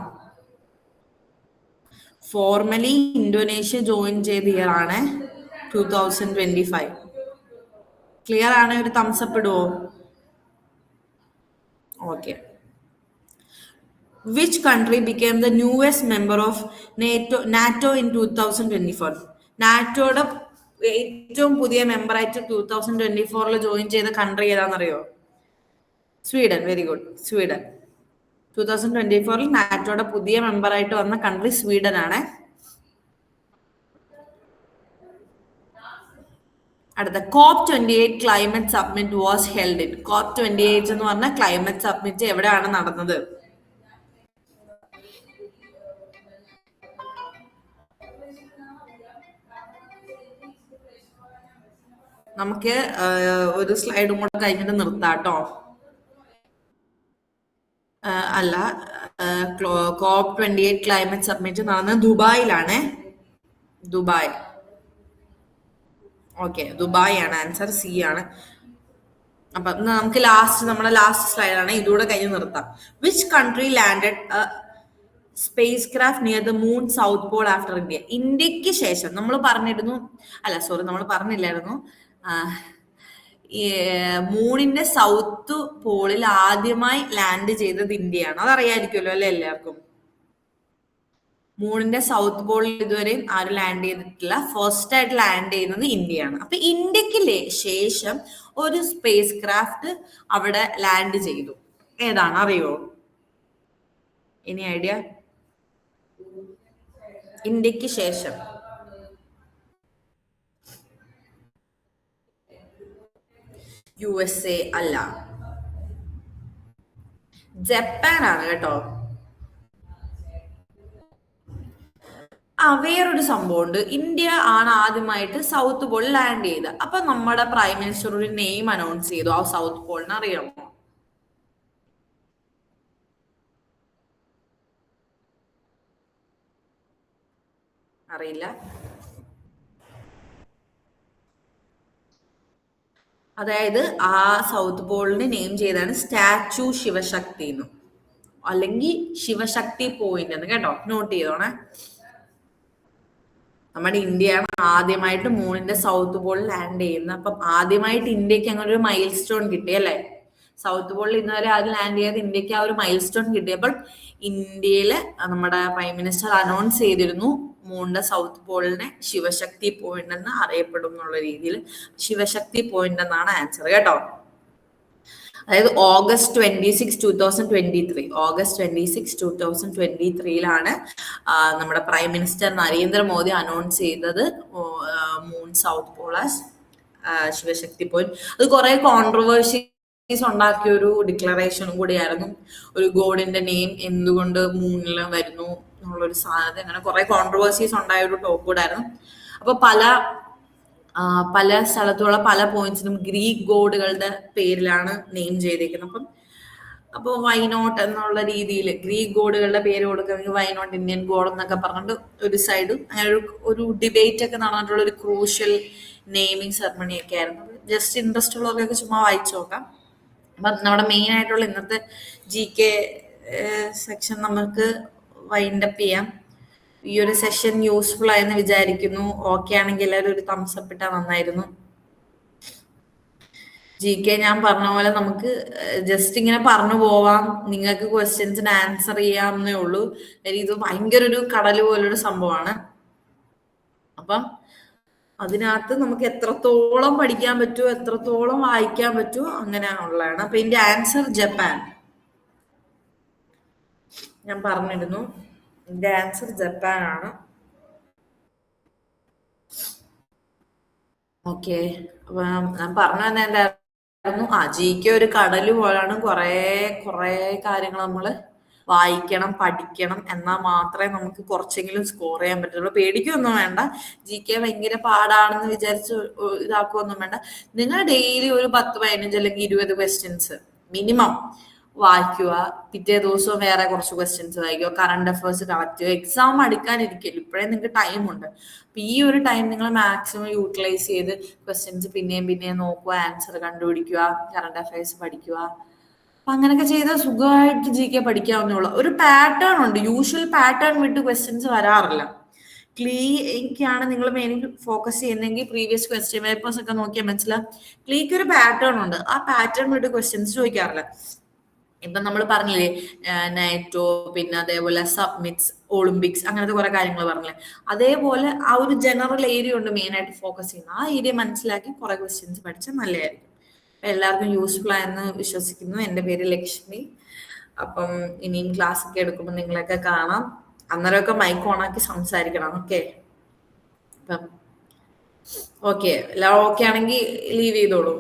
ഫോർമലി ഇന്തോനേഷ്യ ജോയിൻ ചെയ്ത ഇയർ ആണ് 2025. ക്ലിയർ ആണ്? ഒരു തംസപ്പ് ഇടുവോ? Okay. Which country became the newest member of NATO in 2024? നാറ്റോയുടെ ഏറ്റവും പുതിയ മെമ്പറായിട്ട് 2024 ജോയിൻ ചെയ്ത കൺട്രി ഏതാണെന്നറിയോ? സ്വീഡൻ. Very good, Sweden. 2024 നാറ്റോയുടെ പുതിയ മെമ്പറായിട്ട് വന്ന കൺട്രി സ്വീഡൻ ആണ്. അടുത്ത COP28 climate summit was held in. COP28 എന്ന് പറഞ്ഞ ക്ലൈമറ്റ് സബ്മിറ്റ് എവിടെയാണ് നടന്നത്? നമുക്ക് ഒരു സ്ലൈഡും കൂടെ കഴിഞ്ഞിട്ട് നിർത്താട്ടോ. അല്ല, COP28 ക്ലൈമറ്റ് സബ്മിറ്റ് നടന്നത് ദുബായിലാണ്. ദുബായ്. ഓക്കെ, ദുബായ് ആണ് ആൻസർ. സി ആണ്. അപ്പൊ നമുക്ക് നമ്മുടെ ലാസ്റ്റ് സ്ലൈഡാണ്, ഇതുകൂടെ കഴിഞ്ഞ് നിർത്താം. Which country landed space craft near the moon south Paul after India? ഇന്ത്യക്ക് ശേഷം നമ്മൾ പറഞ്ഞില്ലായിരുന്നു. മൂണിന്റെ സൗത്ത് പോളിൽ ആദ്യമായി ലാൻഡ് ചെയ്തത് ഇന്ത്യയാണ്. അതറിയായിരിക്കുമല്ലോ അല്ലെ എല്ലാവർക്കും? മൂണിന്റെ സൗത്ത് പോളിൽ ഇതുവരെയും ആരും ലാൻഡ് ചെയ്തിട്ടില്ല. ഫസ്റ്റ് ആയിട്ട് ലാൻഡ് ചെയ്യുന്നത് ഇന്ത്യയാണ്. അപ്പൊ ഇന്ത്യക്ക് ശേഷം ഒരു സ്പേസ് ക്രാഫ്റ്റ് അവിടെ ലാൻഡ് ചെയ്തു. ഏതാണ്, അറിയോ? ഇനി ഐഡിയ? ഇന്ത്യക്ക് ശേഷം USA അല്ല, ജപ്പാൻ ആണ് കേട്ടോ. വേറൊരു സംഭവമുണ്ട്. ഇന്ത്യ ആണ് ആദ്യമായിട്ട് സൗത്ത് പോളിൽ ലാൻഡ് ചെയ്ത്. അപ്പൊ നമ്മുടെ പ്രൈം മിനിസ്റ്റർ ഒരു നെയിം അനൗൺസ് ചെയ്തു ആ സൗത്ത് പോളിന്. അറിയാമോ? അറിയില്ല. അതായത് ആ സൗത്ത് പോളിന് നെയിം ചെയ്താണ് സ്റ്റാച്യു ശിവശക്തി എന്നും, അല്ലെങ്കിൽ ശിവശക്തി പോയിന്റ് എന്ന്. കേട്ടോ, നോട്ട് ചെയ്തോണേ. നമ്മുടെ ഇന്ത്യയാണ് ആദ്യമായിട്ട് മൂണിന്റെ സൗത്ത് പോളിൽ ലാൻഡ് ചെയ്യുന്നത്. അപ്പം ആദ്യമായിട്ട് ഇന്ത്യക്ക് അങ്ങനെ ഒരു മൈൽ സ്റ്റോൺ കിട്ടി അല്ലേ? സൗത്ത് പോളിൽ ഇന്നുവരെ ആദ്യം ലാൻഡ് ചെയ്ത് ഇന്ത്യക്ക് ആ ഒരു മൈൽ സ്റ്റോൺ കിട്ടിയപ്പോൾ ഇന്ത്യയില് നമ്മുടെ പ്രൈം മിനിസ്റ്റർ അനൗൺസ് ചെയ്തിരുന്നു മൂണിന്റെ സൗത്ത് പോളിനെ ശിവശക്തി പോയിന്റ് എന്ന് അറിയപ്പെടും എന്നുള്ള രീതിയിൽ. ശിവശക്തി പോയിന്റ് എന്നാണ് ആൻസർ കേട്ടോ. അതായത് ഓഗസ്റ്റ് 26, 2023 2023 നമ്മുടെ പ്രൈം മിനിസ്റ്റർ നരേന്ദ്രമോദി അനൗൺസ് ചെയ്തത് moon south Paul as Sivasakthi point. അത് കുറെ കോൺട്രവേഴ്സീസ് ഉണ്ടാക്കിയ ഒരു ഡിക്ലറേഷനും കൂടിയായിരുന്നു. ഒരു ഗോഡിന്റെ നെയിം എന്തുകൊണ്ട് മൂണിൽ വരുന്നു എന്നുള്ളൊരു സാധ്യത, അങ്ങനെ കുറെ കോൺട്രവേഴ്സീസ് ഉണ്ടായ ഒരു ടോപ്പ് കൂടായിരുന്നു. അപ്പൊ പല സ്ഥലത്തുള്ള പല പോയിന്റ്സിനും ഗ്രീക്ക് ഗോഡുകളുടെ പേരിലാണ് നെയിം ചെയ്തേക്കുന്നത്. അപ്പോൾ വൈ നോട്ട് എന്നുള്ള രീതിയിൽ ഗ്രീക്ക് ഗോഡുകളുടെ പേര് കൊടുക്കുകയാണെങ്കിൽ വൈ നോട്ട് ഇന്ത്യൻ ഗോഡ് എന്നൊക്കെ പറഞ്ഞിട്ട് ഒരു സൈഡ് അങ്ങനെ ഒരു ഡിബേറ്റ് ഒക്കെ നടന്നിട്ടുള്ള ഒരു ക്രൂഷ്യൽ നെയിമിങ് സെറമണി ഒക്കെ ആയിരുന്നു. ജസ്റ്റ് ഇൻട്രസ്റ്റ് ഉള്ളവർക്കൊക്കെ ചുമ്മാ വായിച്ചു നോക്കാം. അപ്പം നമ്മുടെ മെയിൻ ആയിട്ടുള്ള ഇന്നത്തെ GK സെക്ഷൻ നമുക്ക് വൈൻഡപ്പ് ചെയ്യാം. ഈ ഒരു സെഷൻ യൂസ്ഫുൾ ആയെന്ന് വിചാരിക്കുന്നു. ഓക്കെ ആണെങ്കിൽ എല്ലാവരും ഒരു തംസപ്പ് ഇട്ടാൽ നന്നായിരുന്നു. GK ഞാൻ പറഞ്ഞ പോലെ നമുക്ക് ജസ്റ്റ് ഇങ്ങനെ പറഞ്ഞു പോവാം, നിങ്ങൾക്ക് ക്വസ്റ്റ്യൻസിന് ആൻസർ ചെയ്യാമെന്നേ ഉള്ളൂ. ഇത് ഭയങ്കര ഒരു കടല് പോലൊരു സംഭവമാണ്. അപ്പം അതിനകത്ത് നമുക്ക് എത്രത്തോളം പഠിക്കാൻ പറ്റുമോ എത്രത്തോളം വായിക്കാൻ പറ്റുമോ അങ്ങനെ ഉള്ളതാണ്. അപ്പൊ ഇതിന്റെ ആൻസർ ജപ്പാൻ. ഞാൻ പറഞ്ഞിരുന്നു ഇതിന്റെ ആൻസർ ജപ്പാൻ ആണ്. ഓക്കെ, അപ്പൊ ഞാൻ പറഞ്ഞു തന്നെ എന്തായിരുന്നു, GK ഒരു കടല് പോലാണ്. കുറെ കാര്യങ്ങൾ നമ്മള് വായിക്കണം, പഠിക്കണം, എന്നാൽ മാത്രമേ നമുക്ക് കുറച്ചെങ്കിലും സ്കോർ ചെയ്യാൻ പറ്റുള്ളൂ. പേടിക്കൊന്നും വേണ്ട, GK ഭയങ്കര പാടാണെന്ന് വിചാരിച്ച് ഇതാക്കുകയൊന്നും വേണ്ട. നിങ്ങൾ ഡെയിലി ഒരു 10, 15 അല്ലെങ്കിൽ 20 ക്വസ്റ്റ്യൻസ് മിനിമം വായിക്കുക, പിറ്റേ ദിവസവും വേറെ കുറച്ച് ക്വസ്റ്റ്യൻസ് വായിക്കുക, കറണ്ട് അഫയേഴ്സ് കളക്ട് ചെയ്യുക. എക്സാം അടുക്കാനിരിക്കല്ലോ, ഇപ്പോഴേ നിങ്ങൾക്ക് ടൈമുണ്ട്. അപ്പൊ ഈ ഒരു ടൈം നിങ്ങൾ മാക്സിമം യൂട്ടിലൈസ് ചെയ്ത് ക്വസ്റ്റ്യൻസ് പിന്നെയും പിന്നെയും നോക്കുക, ആൻസർ കണ്ടുപിടിക്കുക, കറണ്ട് അഫയേഴ്സ് പഠിക്കുക. അപ്പൊ അങ്ങനെയൊക്കെ ചെയ്താൽ സുഖമായിട്ട് GK പഠിക്കാവുന്നേ. ഒരു പാറ്റേൺ ഉണ്ട്, യൂഷ്വൽ പാറ്റേൺ വിട്ട് ക്വസ്റ്റ്യൻസ് വരാറില്ല. ക്ലീക്കാണ് നിങ്ങൾ മെയിൻലി ഫോക്കസ് ചെയ്യുന്നെങ്കിൽ പ്രീവിയസ് ക്വസ്റ്റ്യൻ പേപ്പേഴ്സ് ഒക്കെ നോക്കിയാൽ മനസ്സിലാവും. ക്ലീക്ക് ഒരു പാറ്റേൺ ഉണ്ട്, ആ പാറ്റേൺ വിട്ട് ക്വസ്റ്റ്യൻസ് ചോദിക്കാറില്ല. ഇപ്പൊ നമ്മൾ പറഞ്ഞില്ലേ നൈറ്റോ, പിന്നെ അതേപോലെ സബ്മിറ്റ്സ്, ഒളിമ്പിക്സ്, അങ്ങനത്തെ കുറെ കാര്യങ്ങൾ പറഞ്ഞില്ലേ, അതേപോലെ ആ ഒരു ജനറൽ ഏരിയ ഉണ്ട് മെയിൻ ആയിട്ട് ഫോക്കസ് ചെയ്യുന്നത്. ആ ഏരിയ മനസ്സിലാക്കി കുറെ ക്വസ്റ്റ്യൻസ് പഠിച്ചാൽ നല്ലതായിരിക്കും. എല്ലാവർക്കും യൂസ്ഫുൾ ആയെന്ന് വിശ്വസിക്കുന്നു. എൻ്റെ പേര് ലക്ഷ്മി. അപ്പം ഇനിയും ക്ലാസ് ഒക്കെ എടുക്കുമ്പോൾ നിങ്ങളൊക്കെ കാണാം. അന്നേരമൊക്കെ മൈക്ക് ഓണാക്കി സംസാരിക്കണം. ഓക്കെ, അപ്പം ഓക്കെ, എല്ലാം ഓക്കെ ആണെങ്കിൽ ലീവ് ചെയ്തോളൂ.